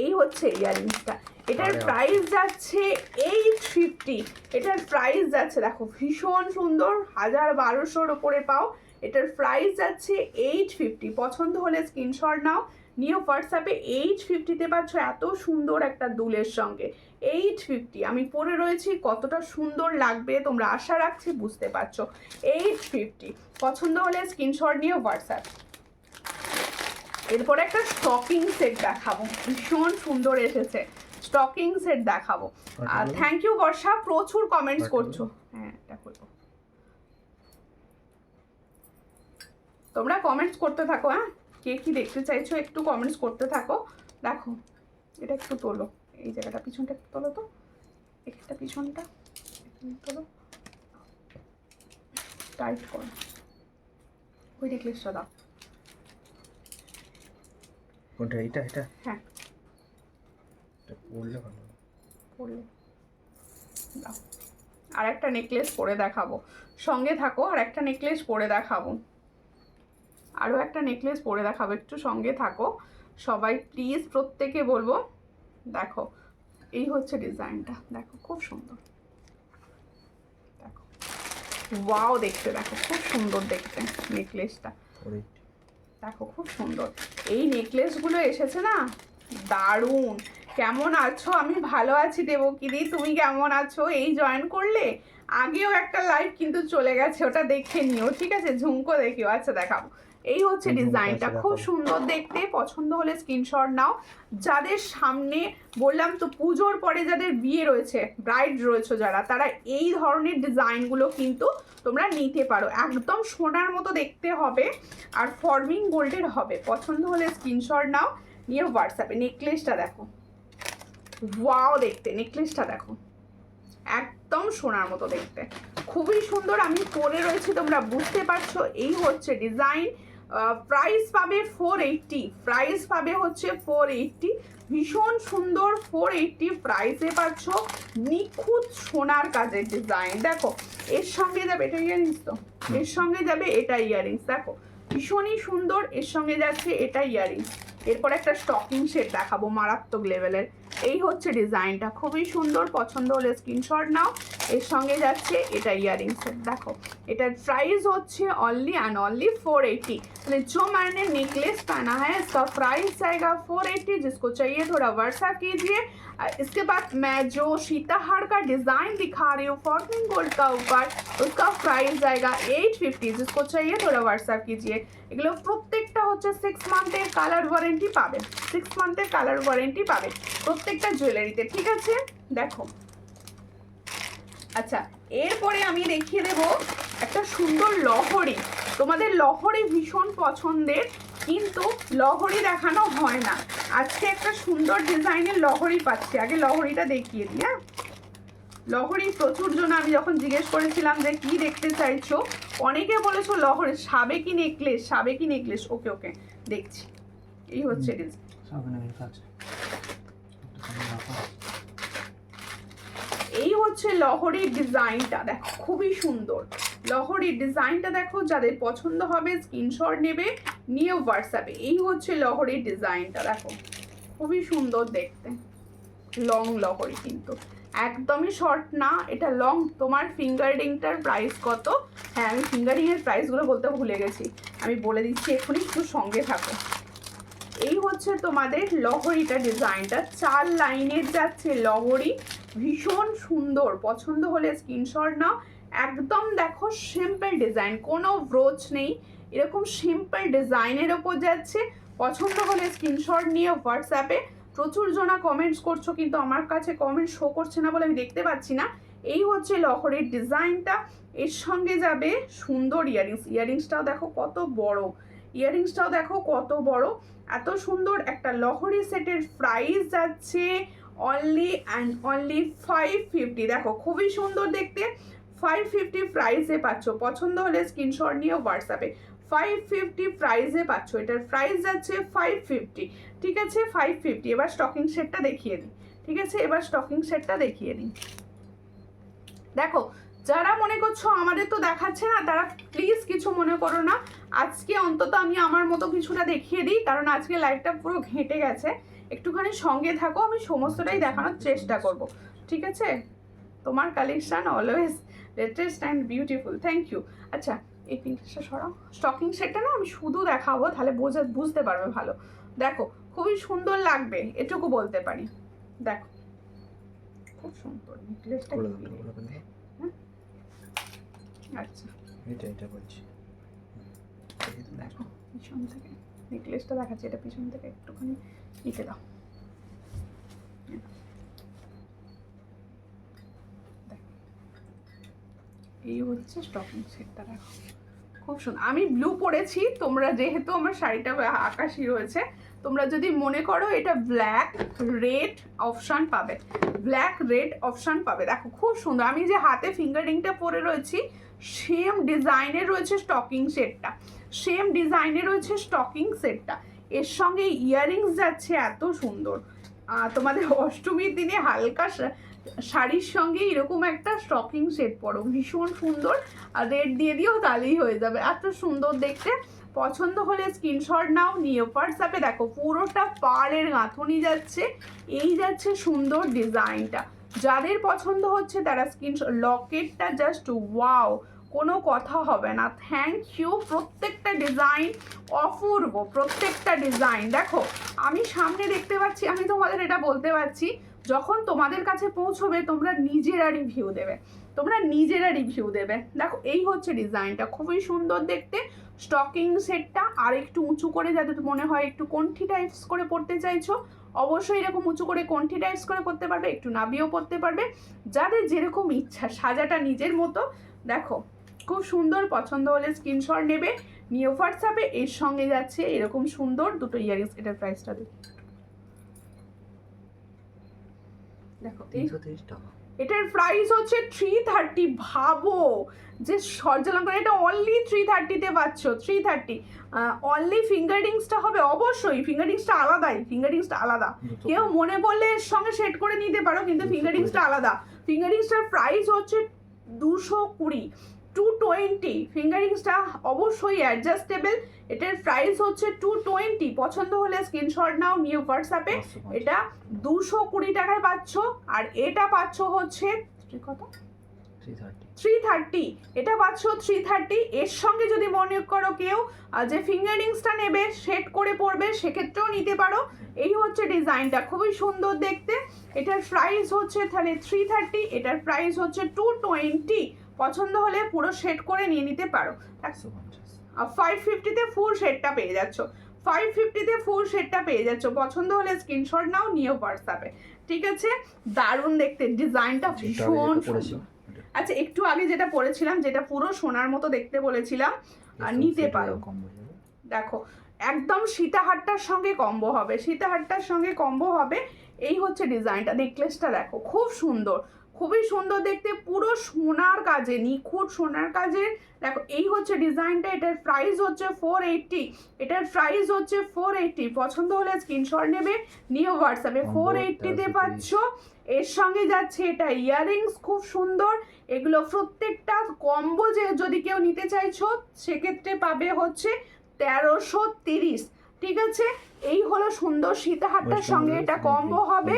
এই হচ্ছে ইয়াররিংসটা, এটার প্রাইস যাচ্ছে 850, এটার প্রাইস যাচ্ছে, দেখো ভীষণ সুন্দর, 1200-র ওপরে পাও এটার প্রাইস যাচ্ছে 850। পছন্দ হলে স্ক্রিনশট নাও, নিয়ে হোয়াটসঅ্যাপে 850-তে পাচ্ছ এত সুন্দর একটা দুলের সঙ্গে। 850 আমি পরে রয়েছি, কতটা সুন্দর লাগবে তোমরা আশা রাখছি বুঝতে পারছো। 850 পছন্দ হলে স্ক্রিনশট নিয়ে হোয়াটসঅ্যাপ। এরপরে একটা স্টকিং সেট দেখাবো, ভীষণ সুন্দর এসেছে, স্টকিং সেট দেখাবো। আর থ্যাংক ইউ বর্ষা, প্রচুর কমেন্টস করছো। হ্যাঁ এটা করবো, তোমরা কমেন্টস করতে থাকো। হ্যাঁ কে কি দেখতে চাইছো একটু কমেন্টস করতে থাকো। দেখো এটা একটু তোলো, এই জায়গাটা পিছনটা একটু তোলো, তো একটা পিছনটা তোলো, টাইট করো, ওই নেকলেসটা দাও। কোনটা? এটা হ্যাঁ এটা পরলে ভালো, পরলে দাও। আর একটা নেকলেস পরে দেখাবো, সঙ্গে থাকো। আর একটা নেকলেস পরে দেখাবো, আরও একটা নেকলেস পরে দেখাবো, একটু সঙ্গে থাকো সবাই প্লিজ, প্রত্যেকে বলবো। দেখো এই হচ্ছে ডিজাইনটা, দেখো খুব সুন্দর, দেখো ওয়াও দেখতে, দেখো খুব সুন্দর দেখতে নেকলেসটা, দেখো খুব সুন্দর। এই নেকলেসগুলো এসেছে না, দারুণ। কেমন আছো? আমি ভালো আছি দেবকিদি, তুমি কেমন আছো? এই জয়েন করলে, আগেও একটা লাইভ কিন্তু চলে গেছে, ওটা দেখে নিও, ঠিক আছে? ঝুমকো দেখিও। আচ্ছা দেখাবো, এই হচ্ছে ডিজাইনটা, খুব সুন্দর দেখতে। পছন্দ হলে স্ক্রিনশট নাও। যাদের সামনে বললাম তো পুজোর পরে যাদের বিয়ে রয়েছে, ব্রাইড রয়েছে যারা, তারা এই ধরনের ডিজাইনগুলো কিন্তু তোমরা নিতে পারো। একদম সোনার মতো দেখতে হবে আর ফর্মিং গোল্ডের হবে। পছন্দ হলে স্ক্রিনশট নাও, নিয়ে হোয়াটসঅ্যাপে। নেকলেসটা দেখো, ওয়াও দেখতে, নেকলেসটা দেখো একদম সোনার মতো দেখতে, খুবই সুন্দর। আমি পরে রয়েছি, তোমরা বুঝতে পারছো। এই হচ্ছে ডিজাইন, প্রাইস পাবে 480, প্রাইস পাবে হচ্ছে 480, ভীষণ সুন্দর। 480 প্রাইসে পাচ্ছ নিখুঁত সোনার কাজের ডিজাইন। দেখো এর সঙ্গে যাবে এটা ইয়ারিংস, তো এর সঙ্গে যাবে এটা ইয়ারিংস, দেখো ভীষণই সুন্দর। এর সঙ্গে যাচ্ছে এটা ইয়ারিংস। এরপর একটা স্টকিং সেট দেখাবো মারাত্মক লেভেলের। এই হচ্ছে ডিজাইনটা, খুবই সুন্দর। পছন্দ হলে স্ক্রিনশট নাও। এর সঙ্গে যাচ্ছে এটা ইয়ারিং সেট, দেখো এটার প্রাইস হচ্ছে অনলি एंड অনলি 480। মানে जो मैंने नेकलेस पहना है इसका प्राइस जाएगा 480। जिसको चाहिए थोड़ा व्हाट्सएप कीजिए। इसके बाद मैं जो सीताहार का डिज़ाइन दिखा रही हूँ फॉर्मिंग गोल्ड का ऊपर, उसका प्राइस जाएगा 850। जिसको चाहिए थोड़ा व्हाट्सएप कीजिए। এগুলো প্রত্যেকটা হচ্ছে 6 মান্থের কালার ওয়ারেন্টি পাবেন, 6 মান্থের কালার ওয়ারেন্টি পাবেন প্রত্যেকটা জুয়েলারিতে, ঠিক আছে? দেখো আচ্ছা, এরপরে আমি দেখিয়ে দেব একটা সুন্দর লহরি। তোমাদের লহরি ভীষণ পছন্দের, কিন্তু লহরি দেখানো হয় না। আজকে একটা সুন্দর ডিজাইনের লহরি পাচ্ছি, আগে লহরিটা দেখিয়ে দিই। হ্যাঁ লহরি প্রচুর জন, আমি যখন জিজ্ঞেস করেছিলাম যে কি দেখতে চাইছো, অনেকে বলেছো লহরি, সাবেকি নেকলেস, সাবেকি নেকলেস। ওকে ওকে দেখছি। এই হচ্ছে এই হচ্ছে লহরির ডিজাইনটা, দেখো খুবই সুন্দর লহরির ডিজাইনটা। দেখো যাদের পছন্দ হবে স্ক্রিনশট নেবে, নিয়ে হোয়াটসঅ্যাপে। এই হচ্ছে লহরির ডিজাইনটা, দেখো খুবই সুন্দর দেখতে। লং লহরি, কিন্তু একদমই শর্ট না, এটা লং। তোমার ফিঙ্গার রিংটার প্রাইস কত? হ্যাঁ আমি ফিঙ্গার রিংয়ের প্রাইসগুলো বলতে ভুলে গেছি, আমি বলে দিচ্ছি এক্ষুনি, একটু সঙ্গে থাকো। এই হচ্ছে তোমাদের লহরিটা ডিজাইনটা, 4 লাইনের যাচ্ছে লহরি, ভীষণ সুন্দর। পছন্দ হলে স্ক্রিনশট নাও। একদম দেখো সিম্পল ডিজাইন, কোনো ব্রোচ নেই, এরকম সিম্পল ডিজাইনের ওপর যাচ্ছে। পছন্দ হলে স্ক্রিনশট নিয়ে হোয়াটসঅ্যাপে। প্রচুর জনা কমেন্টস করছো, কিন্তু আমার কাছে কমেন্ট শো করছে না বলে আমি দেখতে পাচ্ছি না। এই হচ্ছে লহরির ডিজাইনটা। এর সঙ্গে যাবে সুন্দর ইয়ারিংস, ইয়ারিংসটাও দেখো কত বড়, ইয়ারিংসটাও দেখো কত বড়। এত সুন্দর একটা লহরি সেটের প্রাইস যাচ্ছে অনলি অ্যান্ড অনলি 550। দেখো খুবই সুন্দর দেখতে, 550 প্রাইসে পাচ্ছ। পছন্দ হলে স্ক্রিনশট নিয়ে হোয়াটসঅ্যাপে। 550 প্রাইসে পাচ্ছ, এটার প্রাইস যাচ্ছে 550, ঠিক আছে? 550। এবার স্টকিং সেটটা দেখিয়ে দিই, ঠিক আছে? এবার স্টকিং সেটটা দেখিয়ে দিই। দেখো যারা মনে করছো আমাদের তো দেখাচ্ছে না, তারা প্লিজ কিছু মনে করো না। আজকে অন্তত আমি আমার মতো কিছুটা দেখিয়ে দিই, কারণ আজকে লাইভটা পুরো ঘেঁটে গেছে। একটুখানি সঙ্গে থাকো, আমি সমস্তটাই দেখানোর চেষ্টা করব, ঠিক আছে? তোমার collection always latest and beautiful, thank you. আচ্ছা এই পিঙ্কটা সরাও। স্টকিং সেটটা না আমি শুধু দেখাবো, তাহলে বুঝতে পারবে ভালো। দেখো খুবই সুন্দর লাগবে, এটুকু বলতে পারি। দেখো খুব সুন্দর নেকলেসটা। হ্যাঁ আচ্ছা এটা বলছি। দেখো পিছন থেকে নেকলেসটা দেখাচ্ছি, এটা পিছন থেকে একটুখানি নিতে দাও। এই হচ্ছে স্টকিং সেটটা, দেখো খুব সুন্দর। আমি ব্লু পরেছি, তোমরা যেহেতু আমার শাড়িটা আকাশি রয়েছে, তোমরা যদি মনে করো এটা ব্ল্যাক রেড অপশান পাবে, ব্ল্যাক রেড অপশান পাবে। দেখো খুব সুন্দর। আমি যে হাতে ফিঙ্গারিংটা পরে রয়েছি সেম ডিজাইনের রয়েছে স্টকিং সেটটা, সেম ডিজাইনের রয়েছে স্টকিং সেটটা। এর সঙ্গে ইয়াররিংস যাচ্ছে এত সুন্দর। তোমাদের অষ্টমীর দিনে হালকা শাড়ির সঙ্গে এরকম একটা স্টকিং সেট পরো, ভীষণ সুন্দর। আর রেড দিয়ে দিও তাহলেই হয়ে যাবে, এত সুন্দর দেখতে। পছন্দ হলে স্ক্রিনশট নাও, নিয়ে হোয়াটসঅ্যাপে। দেখো পুরোটা পাড়ের গাঁথনি যাচ্ছে, এই যাচ্ছে সুন্দর ডিজাইনটা। যাদের পছন্দ হচ্ছে তারা স্ক্রিনশট। লকেটটা জাস্ট ওয়াও, কোনো কথা হবে না। Thank you. প্রত্যেকটা ডিজাইন অপূর্ব, প্রত্যেকটা ডিজাইন। দেখো আমি সামনে দেখতে পাচ্ছি, আমি তোমাদের এটা বলতে পারছি, যখন তোমাদের কাছে পৌঁছবে তোমরা নিজেরা রিভিউ দেবে, তোমরা নিজেরা রিভিউ দেবে। দেখো এই হচ্ছে ডিজাইনটা, খুবই সুন্দর দেখতে। স্টকিং সেটটা আর একটু উঁচু করে, যাদের মনে হয় একটু কণ্ঠি টাইপস করে পড়তে চাইছো, অবশ্যই এরকম উঁচু করে কণ্ঠি টাইপস করে পড়তে পারবে, একটু নাবিও পড়তে পারবে, যাদের যেরকম ইচ্ছা। সাজাটা নিজের মতো। দেখো খুব সুন্দর। পছন্দ হলে স্ক্রিনশট নেবে, নিয়ে হোয়াটসঅ্যাপে। এর সঙ্গে যাচ্ছে এরকম সুন্দর দুটো ইয়াররিংস। এটার প্রাইসটা দেখি, দেখো এই এটার প্রাইস হচ্ছে 330। ভাবো যে সরজালঙ্কার, এটা অনলি 330-তে পাচ্ছ। 330 অনলি। ফিঙ্গারিংসটা হবে অবশ্যই, ফিঙ্গারিংসটা আলাদাই, ফিঙ্গারিংসটা আলাদা। কেউ মনে করলে এর সঙ্গে সেট করে নিতে পারো, কিন্তু ফিঙ্গারিংসটা আলাদা। ফিঙ্গারিংসটার প্রাইস হচ্ছে 220, 220। ফিঙ্গারিংসটা অবশ্যই অ্যাডজাস্টেবল। এটার প্রাইস হচ্ছে 220। পছন্দ হলে স্ক্রিনশট নাও, নিয়ে হোয়াটসঅ্যাপে। এটা 220 টাকায় পাচ্ছ, আর এটা পাচ্ছ হচ্ছে কত, 330। এটা পাচ্ছ 330। এর সঙ্গে যদি মনে করো কেউ যে ফিঙ্গারিংসটা নেবে, সেট করে পরবে, সেক্ষেত্রেও নিতে পারো। এই হচ্ছে ডিজাইনটা, খুবই সুন্দর দেখতে। এটার প্রাইস হচ্ছে তাহলে 330, এটার প্রাইস হচ্ছে 220। পছন্দ হলে পুরো সেট করে নিয়ে নিতে পারো। 550-তে ফুল সেটটা পেয়ে যাচ্ছ, 550-তে ফুল সেটটা পেয়ে যাচ্ছ। পছন্দ হলে স্ক্রিনশট নাও, নিয়ে হোয়াটসঅ্যাপে। ঠিক আছে, দারুণ দেখতে ডিজাইনটা, ভীষণ সুন্দর। আচ্ছা একটু আগে যেটা পরেছিলাম, যেটা পুরো সোনার মতো দেখতে বলেছিলাম, আর নিতে পারো। দেখো একদম সীতাহারটার সঙ্গে কম্বো হবে, সীতাহারটার সঙ্গে কম্বো হবে। এই হচ্ছে ডিজাইনটা। নেকলেসটা দেখো খুব সুন্দর, খুবই সুন্দর দেখতে, পুরো সোনার কাজে, নিখুঁত সোনার কাজে। দেখো এই হচ্ছে ডিজাইনটা। এটার প্রাইস হচ্ছে 480, এটার প্রাইস হচ্ছে 480। পছন্দ হলে স্ক্রিনশট নেবে, নিয়ে হোয়াটসঅ্যাপে। 480-তে পাচ্ছ। এর সঙ্গে যাচ্ছে এটা ইয়াররিংস, খুব সুন্দর। এগুলো প্রত্যেকটা কম্বো, যে যদি কেউ নিতে চাইছো সেক্ষেত্রে পাবে হচ্ছে 1330। ঠিক আছে, এই হলো সুন্দর। সীতাহারটার সঙ্গে এটা কম্বো হবে।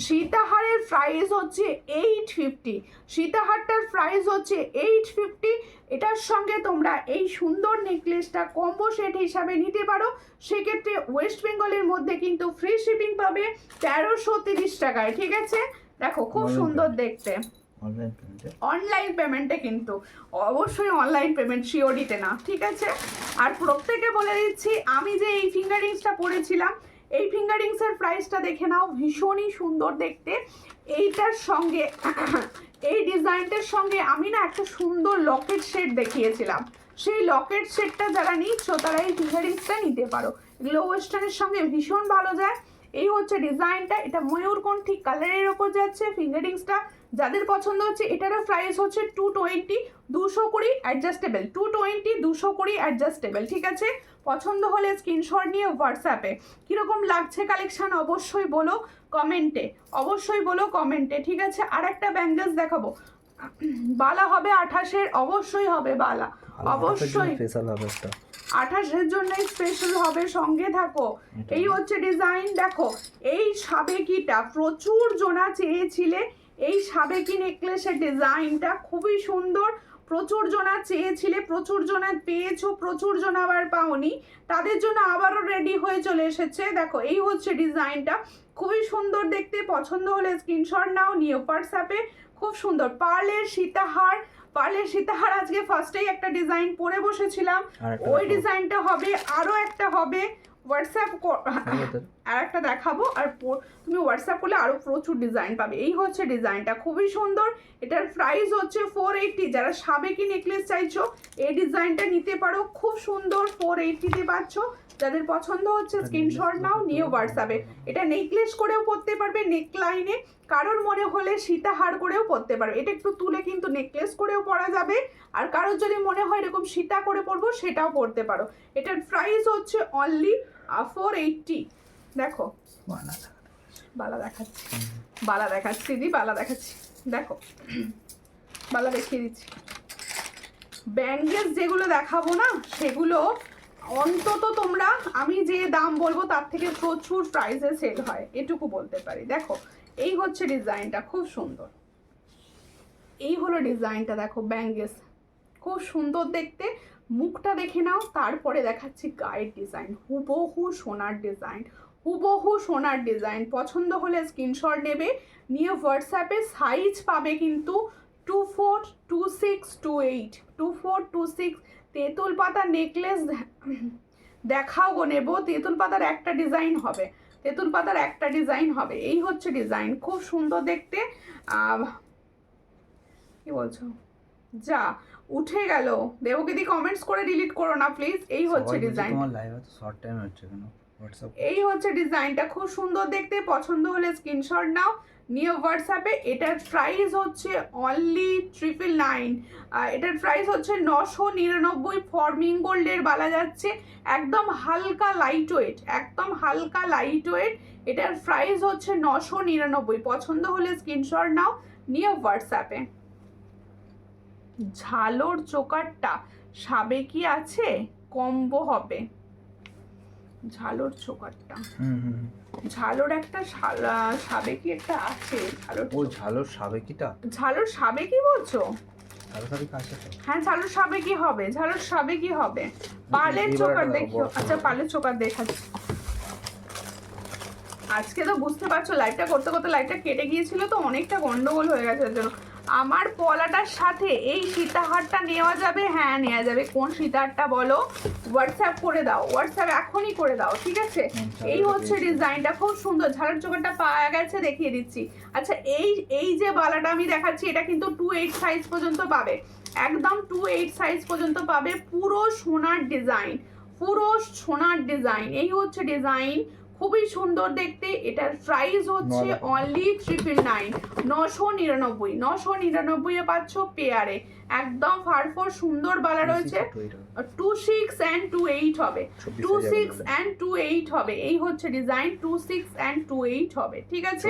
সীতাহারের প্রাইস হচ্ছে 850, সীতাহারটার প্রাইস হচ্ছে 850। এটার সঙ্গে তোমরা এই সুন্দর নেকলেসটা কম্বো সেট হিসাবে নিতে পারো। সেক্ষেত্রে ওয়েস্ট বেঙ্গলের মধ্যে কিন্তু ফ্রি শিপিং পাবে 1330 টাকায়। ঠিক আছে, দেখো খুব সুন্দর দেখতে। অনলাইন পেমেন্টে, কিন্তু অবশ্যই অনলাইন পেমেন্ট, সিওডিতে না। ঠিক আছে, আর প্রত্যেকে বলে দিচ্ছি, আমি যে এই ফিঙ্গারিংসটা পরেছিলাম, এই ফিঙ্গারিংসের প্রাইসটা দেখে নাও, ভীষণই সুন্দর দেখতে। এইটার সঙ্গে এই ডিজাইনটার সঙ্গে আমি না একটা সুন্দর লকেট সেট দেখিয়েছিলাম, সেই লকেট সেটটা যারা নিচ্ছ তারা এই ফিঙ্গারিংসটা নিতে পারো। এগুলো ওয়েস্টার্নের সঙ্গে ভীষণ ভালো যায়। এই হচ্ছে ডিজাইনটা। এটা ময়ূরকণ্ঠী কালারের ওপর যাচ্ছে ফিঙ্গারিংসটা। যাদের পছন্দ হচ্ছে, এটারও প্রাইস হচ্ছে 220, 220 অ্যাডজাস্টেবল, 220, 220 অ্যাডজাস্টেবল। ঠিক আছে, পছন্দ হলে স্ক্রিনশট নিয়ে হোয়াটসঅ্যাপে। কীরকম লাগছে কালেকশান অবশ্যই বলো কমেন্টে, অবশ্যই বলো কমেন্টে। ঠিক আছে, আর একটা ব্যাঙ্গেলস দেখাবো, বালা হবে 28-এর, অবশ্যই হবে বালা, অবশ্যই 28-এর জন্যই স্পেশাল হবে, সঙ্গে থাকো। এই হচ্ছে ডিজাইন। দেখো এই সাবেকিটা প্রচুর জনা চেয়েছিলে, এই সাবেকি নেকলেসের ডিজাইনটা খুবই সুন্দর। প্রচুর জনা চেয়েছিলে, প্রচুর জনা পেয়েছো, প্রচুর জনা আবার পাওনি, তাদের জন্য আবারও রেডি হয়ে চলে এসেছে। দেখো এই হচ্ছে ডিজাইনটা, খুবই সুন্দর দেখতে। পছন্দ হলে স্ক্রিনশট নাও, নিয়ে হোয়াটসঅ্যাপে। খুব সুন্দর পার্লের সীতাহার, পার্লের সীতাহার আজকে ফার্স্টেই একটা ডিজাইন পরে বসেছিলাম, ওই ডিজাইনটা হবে, আরও একটা হবে। হোয়াটসঅ্যাপ আর একটা দেখাবো, আর তুমি হোয়াটসঅ্যাপ করলে আরও প্রচুর ডিজাইন পাবে। এই হচ্ছে ডিজাইনটা, খুবই সুন্দর। এটার প্রাইস হচ্ছে 480। যারা সাবেকি নেকলেস চাইছো এই ডিজাইনটা নিতে পারো, খুব সুন্দর। 480-তে পাচ্ছ। যাদের পছন্দ হচ্ছে স্ক্রিনশট নাও, নিয়ে হোয়াটসঅ্যাপে। এটা নেকলেস করেও পরতে পারবে, নেকলাইনে, কারোর মনে হলে সীতাহার করেও পরতে পারবে। এটা একটু তুলে কিন্তু নেকলেস করেও পরা যাবে, আর কারোর যদি মনে হয় এরকম সীতা করে পরবো সেটাও পরতে পারো। এটার প্রাইস হচ্ছে অনলি 480। দেখো বালা দেখাচ্ছি, বালা দেখাচ্ছি দি, বালা দেখাচ্ছি। দেখো বালা দেখিয়ে দিচ্ছি। ব্যাঙ্গেলস যেগুলো দেখাবো না সেগুলো অন্তত তোমরা, আমি যে দাম বলবো তার থেকে প্রচুর প্রাইসে সেল হয়, এটুকু বলতে পারি। দেখো এই হচ্ছে ডিজাইনটা, খুব সুন্দর। এই হলো ডিজাইনটা, দেখো ব্যাঙ্গেলস খুব সুন্দর দেখতে। মুখটা দেখে নাও, তারপরে দেখাচ্ছি গায়ের ডিজাইন। হুবহু সোনার ডিজাইন, হুবহু সোনার ডিজাইন। পছন্দ হলে স্ক্রিনশট নেবে, নিয়ে হোয়াটসঅ্যাপে। সাইজ পাবে কিন্তু 24, 26, 28, 24, 26। তেঁতুল পাতা নেকলেস দেখাও গো, নেবো। তেঁতুল পাতার একটা ডিজাইন হবে, তেঁতুল পাতার একটা ডিজাইন হবে। এই হচ্ছে ডিজাইন, খুব সুন্দর দেখতে। কি বলছো? যা উঠে গেল দেবকিদি, কমেন্টস করে ডিলিট করো না প্লিজ। এই হচ্ছে ডিজাইন, তোমার লাইভ এত শর্ট টাইম হচ্ছে কেন? হোয়াটসঅ্যাপ। এই হচ্ছে ডিজাইনটা, খুব সুন্দর দেখতে। পছন্দ হলে স্ক্রিনশট নাও, নিয়ে হোয়াটসঅ্যাপে। এটার প্রাইস হচ্ছে অনলি 999। এটার প্রাইস হচ্ছে 999। ফর্মিং গোল্ডের বালা যাচ্ছে, একদম হালকা লাইট ওয়েট, একদম হালকা লাইট ওয়েট। এটার প্রাইস হচ্ছে 999। পছন্দ হলে স্ক্রিনশট নাও, নিয়ে হোয়াটসঅ্যাপে। ঝালোর চোকারটা সাবেকি আছে, কম্বো হবে। ঝালোর চোকারটা, ঝালোর একটা সাবেকি একটা আছে। ও ঝালোর সাবেকিটা, ঝালোর সাবেকি বলছো? ঝালোর সাবেকি আছে তো? হ্যাঁ ঝালোর সাবেকি হবে, ঝালোর সাবেকি হবে। পার্লের চোকার দেখিও। আচ্ছা পার্লের চোকার দেখাচ্ছি। আজকে তো বুঝতে পারছো লাইভটা করতে করতে লাইভটা কেটে গিয়েছিল, তো অনেকটা গন্ডগোল হয়ে গেছে। এর জন্য আমার পলাটার সাথে এই সীতাহারটা নেওয়া যাবে। হ্যাঁ নেওয়া যাবে। কোন সীতাহারটা বলো? হোয়াটসঅ্যাপ করে দাও, হোয়াটসঅ্যাপ এখনই করে দাও, ঠিক আছে? এই হচ্ছে ডিজাইনটা, খুব সুন্দর। ঝাড়ের চোখটা পাওয়া গেছে, দেখিয়ে দিচ্ছি। আচ্ছা এই যে বালাটা আমি দেখাচ্ছি, এটা কিন্তু 28 সাইজ পর্যন্ত পাবে, একদম 28 সাইজ পর্যন্ত পাবে। পুরো সোনার ডিজাইন, পুরো সোনার ডিজাইন। এই হচ্ছে ডিজাইন, খুবই সুন্দর দেখতে। এটার প্রাইস হচ্ছে অনলি 999, 999। 999 এ পাচ্ছ পেয়ারে, একদম ফারফর সুন্দর বালা রয়েছে। 26 and 28 হবে, 26 and 28 হবে। এই হচ্ছে ডিজাইন, 26 and 28 হবে, ঠিক আছে?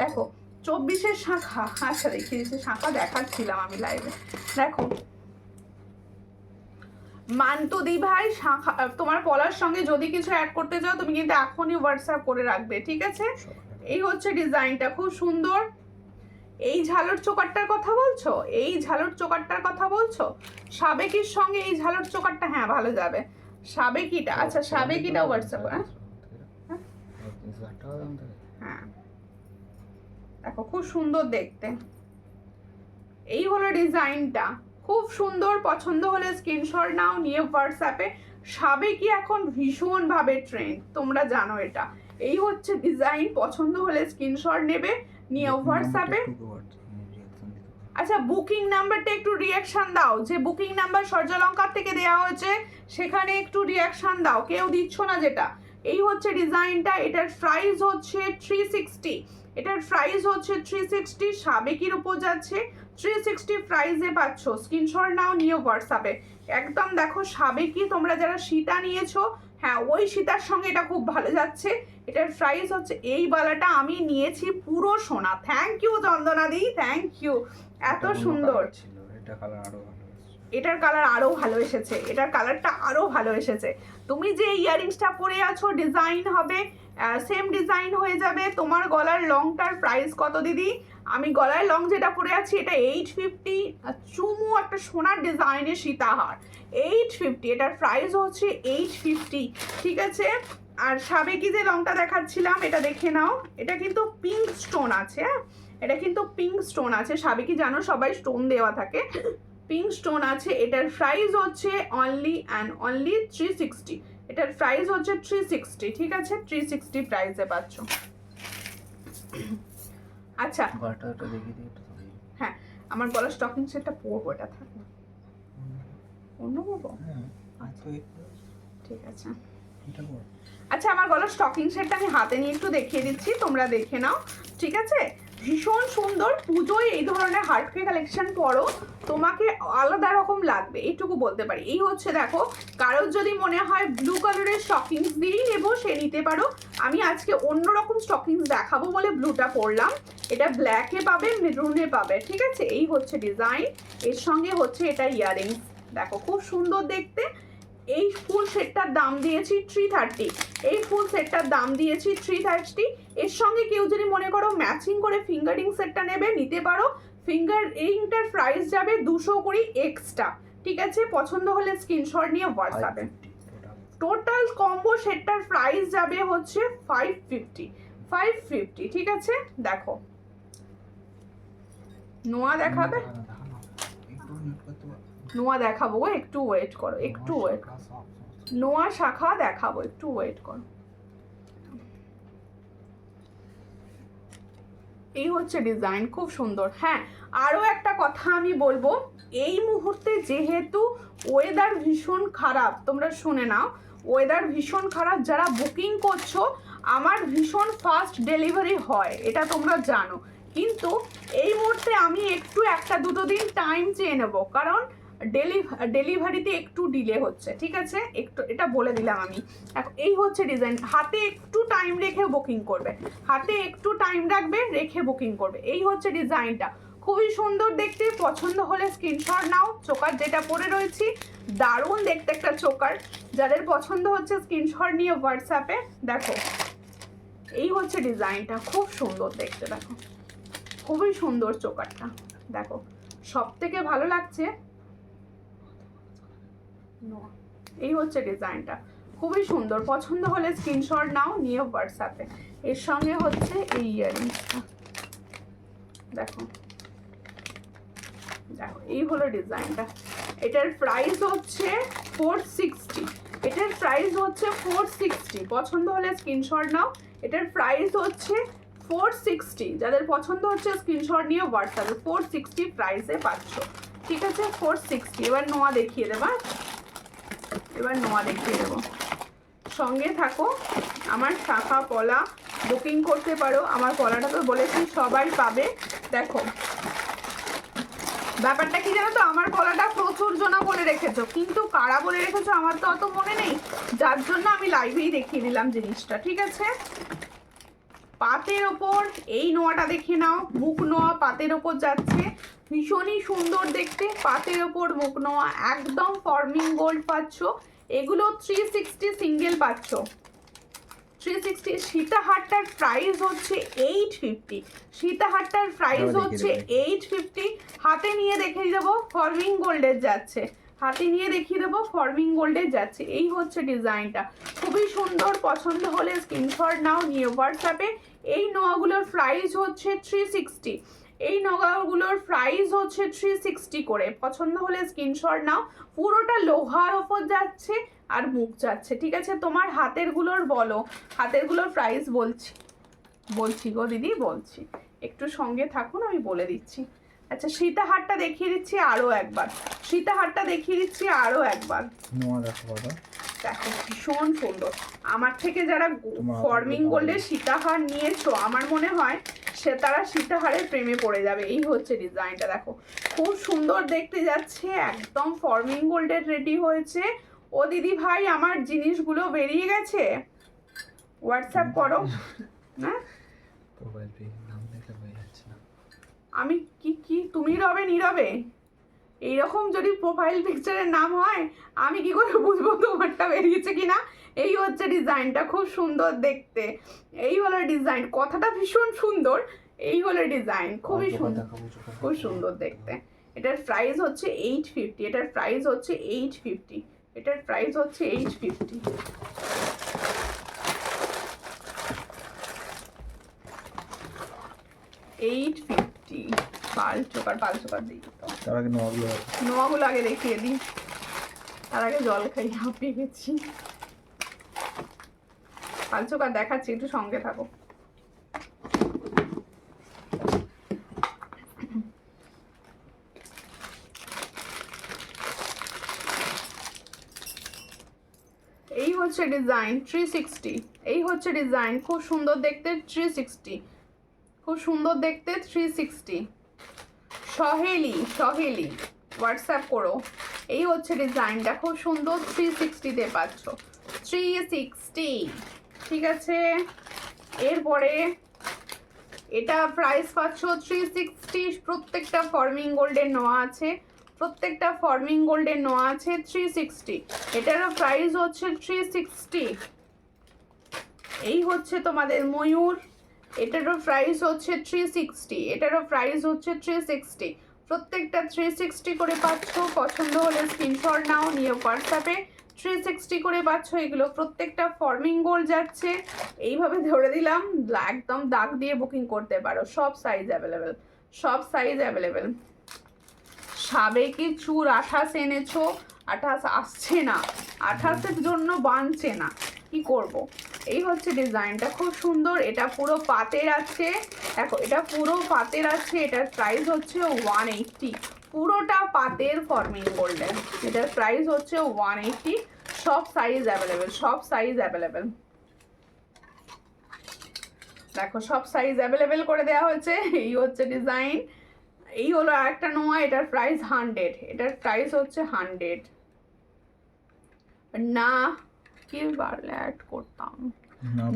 দেখো 24-এর শাখা, আচ্ছা দেখিয়ে দিচ্ছি, শাখা দেখাচ্ছিলাম আমি লাইভে। দেখো মান্তুদি ভাই, শাখা তোমার পলার সঙ্গে যদি কিছু অ্যাড করতে চাও তুমি কিন্তু এখনই হোয়াটসঅ্যাপ করে রাখবে, ঠিক আছে? এই হচ্ছে ডিজাইনটা, খুব সুন্দর। এই ঝালর চোকারটার কথা বলছো? এই ঝালর চোকারটার কথা বলছো? সাবেকির সঙ্গে এই ঝালর চোকারটা হ্যাঁ ভালো যাবে। সাবেকিটা, আচ্ছা সাবেকিটা হোয়াটসঅ্যাপ। হ্যাঁ দেখো খুব সুন্দর দেখতে। এই হলো ডিজাইনটা, খুব সুন্দর। পছন্দ হলে স্ক্রিনশট নাও, নিয়ে হোয়াটসঅ্যাপে। সাবেকি এখন ভীষণভাবে ট্রেন্ড, তোমরা জানো এটা। এই হচ্ছে ডিজাইন, পছন্দ হলে স্ক্রিনশট নেবে, নিয়ে হোয়াটসঅ্যাপে। আচ্ছা বুকিং নাম্বারটা একটু রিয়াকশন দাও, যে বুকিং নাম্বার সূর্যালঙ্কার থেকে দেওয়া হয়েছে সেখানে একটু রিয়াকশন দাও, কেউ দিচ্ছ না যেটা। এই হচ্ছে ডিজাইনটা, এটার প্রাইস হচ্ছে 360। এটার প্রাইস হচ্ছে 360, সাবেকির উপর যাচ্ছে। 360 প্রাইসে পাচ্ছ, স্ক্রিনশট নাও, নিয়ে হোয়াটসঅ্যাপে। একদম দেখো সাবেকি, তোমরা যারা সীতা নিয়েছো, হ্যাঁ ওই সীতার সঙ্গে এটা খুব ভালো যাচ্ছে। এটার প্রাইস হচ্ছে, এই বালাটা আমি নিয়েছি পুরো সোনা। থ্যাংক ইউ চন্দনাদি, থ্যাংক ইউ, এত সুন্দর। এটার কালার আরো ভালো এসেছে, এটার কালারটা আরো ভালো এসেছে। তুমি যে ইয়ারিংসটা পরে আছো ডিজাইন হবে, সেম ডিজাইন হয়ে যাবে। তোমার গলার লংটার প্রাইস কত দিদি? আমি গলায় লং যেটা পরে আছি এটা 850, চুমু একটা সোনার ডিজাইনের সীতাহার 850, এটার প্রাইস হচ্ছে 850, ঠিক আছে। আর সাবেকি যে লংটা দেখাচ্ছিলাম এটা দেখে নাও, এটা কিন্তু পিঙ্ক স্টোন আছে, হ্যাঁ এটা কিন্তু পিঙ্ক স্টোন আছে, সাবেকি জানো সবাই স্টোন দেওয়া থাকে, পিঙ্ক স্টোন আছে। এটার প্রাইস হচ্ছে অনলি অ্যান্ড অনলি 360, এটার প্রাইস হচ্ছে 360, ঠিক আছে 360 প্রাইসে পাচ্ছ। আচ্ছা বাটাটা দেখি দিই একটু। হ্যাঁ আমার গলার স্টকিং সেটটা পরবো, এটা থাকবে অন্য পরবো, হ্যাঁ আচ্ছা ঠিক আছে। এটা বল। আচ্ছা আমার গলার স্টকিং সেটটা আমি হাতে নিয়ে একটু দেখিয়ে দিচ্ছি, তোমরা দেখে নাও, ঠিক আছে। ভীষণ সুন্দর, পুজোয় এই ধরনের হার্টকে কালেকশন পরো তোমাকে আলাদা রকম লাগবে, এইটুকু বলতে পারি। এই হচ্ছে দেখো, কারোর যদি মনে হয় ব্লু কালারের স্টকিংস দিয়েই নেবো সে নিতে পারো, আমি আজকে অন্যরকম স্টকিংস দেখাবো বলে ব্লুটা পরলাম, এটা ব্ল্যাকে পাবে মেরুনে পাবে, ঠিক আছে। এই হচ্ছে ডিজাইন, এর সঙ্গে হচ্ছে এটা ইয়াররিংস, দেখো খুব সুন্দর দেখতে। এই ফুল সেটটার দাম দিয়েছি 330, এই ফুল সেটটার দাম দিয়েছি 330। এর সঙ্গে কেউ যদি মনে করো ম্যাচিং করে ফিঙ্গার রিং সেটটা নেবে নিতে পারো, ফিঙ্গার রিংটার প্রাইস যাবে 200 করে এক্সট্রা, ঠিক আছে। পছন্দ হলে স্ক্রিনশট নিয়ে হোয়াটসঅ্যাপে। টোটাল কম্বো সেটটার প্রাইস যাবে হচ্ছে 550, ঠিক আছে। দেখো নোয়া দেখাবে, নোয়া দেখাবো, একটু ওয়েট করো, একটু ওয়েট, নোয়া শাখা দেখাবো, একটু ওয়েট করো। এই হচ্ছে ডিজাইন, খুব সুন্দর। হ্যাঁ আরও একটা কথা আমি বলবো, এই মুহূর্তে যেহেতু ওয়েদার ভীষণ খারাপ, তোমরা শুনে নাও, ওয়েদার ভীষণ খারাপ, যারা বুকিং করছো আমার ভীষণ ফাস্ট ডেলিভারি হয় এটা তোমরা জানো, কিন্তু এই মুহূর্তে আমি একটু একটা দুটো দিন টাইম চেয়ে নেবো, কারণ ডেলিভারিতে একটু ডিলে হচ্ছে, ঠিক আছে, একটু এটা বলে দিলাম আমি। এই হচ্ছে ডিজাইন, হাতে একটু টাইম রেখে বুকিং করবে, হাতে একটু টাইম রাখবে রেখে বুকিং করবে। এই হচ্ছে ডিজাইনটা, খুবই সুন্দর দেখতে, পছন্দ হলে স্ক্রিনশট নাও। চোকার যেটা পরে রয়েছি দারুণ দেখতে একটা চোকার, যাদের পছন্দ হচ্ছে স্ক্রিনশট নিয়ে হোয়াটসঅ্যাপে। দেখো এই হচ্ছে ডিজাইনটা, খুব সুন্দর দেখতে, দেখো খুবই সুন্দর চোকারটা, দেখো সব থেকে ভালো লাগছে। এই হচ্ছে ডিজাইনটা, খুবই সুন্দর, পছন্দ হলে স্ক্রিনশট নাও নিয়ে হোয়াটসঅ্যাপে। এর সঙ্গে হচ্ছে এই ইয়াররিংসটা, দেখো দেখো এই হলো ডিজাইনটা। এটার প্রাইস হচ্ছে 460, এটার প্রাইস হচ্ছে 460, পছন্দ হলে স্ক্রিনশট নাও। এটার প্রাইস হচ্ছে 460, যাদের পছন্দ হচ্ছে স্ক্রিনশট নিয়ে হোয়াটসঅ্যাপে 460 প্রাইসে পাচ্ছ, ঠিক আছে 460। এবার নোয়া দেখিয়ে দেবা, এবার নোয়া দেখিয়ে দেবো, সঙ্গে থাকো। আমার শাখা পলা বুকিং করতে পারো, আমার পলাটা তো বলেছি সবাই পাবে। দেখো ব্যাপারটা কি জানো তো, আমার পলাটা প্রচুর জনা বলে রেখেছো, কিন্তু কারা বলে রেখেছো আমার তো অত মনে নেই, যার জন্য আমি লাইভেই দেখিয়ে দিলাম জিনিসটা, ঠিক আছে। পাতের ওপর এই নোয়াটা দেখে নাও, মুখ নোয়া পাতের ওপর যাচ্ছে, ভীষণই সুন্দর দেখতে, পাতের ওপর মুখ নোয়া, একদম ফর্মিং গোল্ড পাচ্ছ। এগুলো 360 সিঙ্গেল পাচ্ছ, 360। সীতাহারটার প্রাইস হচ্ছে 850, সীতাহারটার প্রাইস হচ্ছে 850। হাতে নিয়ে দেখিয়ে দেবো ফর্মিং গোল্ডের যাচ্ছে, হাতে নিয়ে দেখিয়ে দেবো ফর্মিং গোল্ডের যাচ্ছে। এই হচ্ছে ডিজাইনটা, খুবই সুন্দর, পছন্দ হলে স্ক্রিনশট নাও নিয়ে হোয়াটসঅ্যাপে। এই নোয়াগুলোর প্রাইস হচ্ছে 360, এই নগাগুলোর প্রাইস হচ্ছে 360 করে, পছন্দ হলে স্ক্রিনশট নাও। পুরোটা লোহার ওপর যাচ্ছে আর মুখ যাচ্ছে, ঠিক আছে। তোমার হাতেরগুলোর বলো, হাতেরগুলোর প্রাইস বলছি গো দিদি, বলছি, একটু সঙ্গে থাকুন আমি বলে দিচ্ছি। আচ্ছা সীতাহারটা দেখিয়ে দিচ্ছি আরও একবার, সীতাহারটা দেখিয়ে দিচ্ছি আরও একবার, দেখো ভীষণ সুন্দর। আমার থেকে যারা ফর্মিং গোল্ডের সীতাহার নিয়েছো আমার মনে হয় সে তারা সীতাহারের প্রেমে পড়ে যাবে। এই হচ্ছে ডিজাইনটা, দেখো খুব সুন্দর দেখতে যাচ্ছে, একদম ফর্মিং গোল্ডের রেডি হয়েছে। ও দিদি ভাই আমার জিনিসগুলো বেরিয়ে গেছে, হোয়াটসঅ্যাপ করো। হ্যাঁ আমি কি তুমি রবে নীরবে, এইরকম যদি প্রোফাইল পিকচারের নাম হয় আমি কি করে বুঝবো তোমারটা বেরিয়েছে কিনা। এই হচ্ছে ডিজাইনটা, খুব সুন্দর দেখতে, এই হলো ডিজাইন, কথাটা ভীষণ সুন্দর। এই হলো ডিজাইন, খুবই জোকার সুন্দর, দেখাবো, জোকার খুব দেখাবো। সুন্দর দেখতে। এটার প্রাইস হচ্ছে 850, এটার প্রাইস হচ্ছে 850, এটার প্রাইস হচ্ছে 850। পাল চোকার দিই তো, তার আগে নোয়াগুলো নোয়াগুলো আগে দেখিয়ে দিই, তার আগে জল খাই, হাঁপিয়ে গেছি। পাল চোকার দেখাচ্ছি, একটু সঙ্গে থাকো। এই হচ্ছে ডিজাইন 360, এই হচ্ছে ডিজাইন, খুব সুন্দর দেখতে 360, খুব সুন্দর দেখতে 360। সহেলি হোয়াটসঅ্যাপ করো। এই হচ্ছে ডিজাইনটা, খুব সুন্দর 360-তে পাচ্ছ, 360, ঠিক আছে। এরপরে এটা প্রাইস পাচ্ছ 360, প্রত্যেকটা ফর্মিং গোল্ডের নোয়া আছে, প্রত্যেকটা ফর্মিং গোল্ডের নোয়া আছে 360, এটারও প্রাইস হচ্ছে 360। এই হচ্ছে তোমাদের ময়ূর, এটারও প্রাইস হচ্ছে 360, এটারও প্রাইস হচ্ছে 360, প্রত্যেকটা 360 করে পাচ্ছ। পছন্দ হলে স্ক্রিনশট নাও, নিয়ে হোয়াটসঅ্যাপে 360 করে পাচ্ছ। এগুলো প্রত্যেকটা ফর্মিং গোল্ড যাচ্ছে, এইভাবে ধরে দিলাম, একদম দাগ দিয়ে বুকিং করতে পারো, সব সাইজ অ্যাভেলেবেল, সব সাইজ অ্যাভেলেবেল। সাবেকি চুর 28 এনেছো, 28 আসছে না, 28-এর জন্য বানছে না, কি করব। এই হচ্ছে ডিজাইনটা, খুব সুন্দর, এটা পুরো পাতের আছে, দেখো এটা পুরো পাতের আছে, এটার প্রাইস হচ্ছে 180, পুরোটা পাতের ফর্মিং গোল্ডেন, এটার প্রাইস হচ্ছে 180, সব সাইজ অ্যাভেলেবেল, সব সাইজ অ্যাভেলেবেল, দেখো সব সাইজ অ্যাভেলেবেল করে দেওয়া হয়েছে। এই হচ্ছে ডিজাইন। এই হলো আরেকটা নোয়া, এটার প্রাইস 100, এটার প্রাইস হচ্ছে 100। না কি বাড়লে অ্যাড করতাম,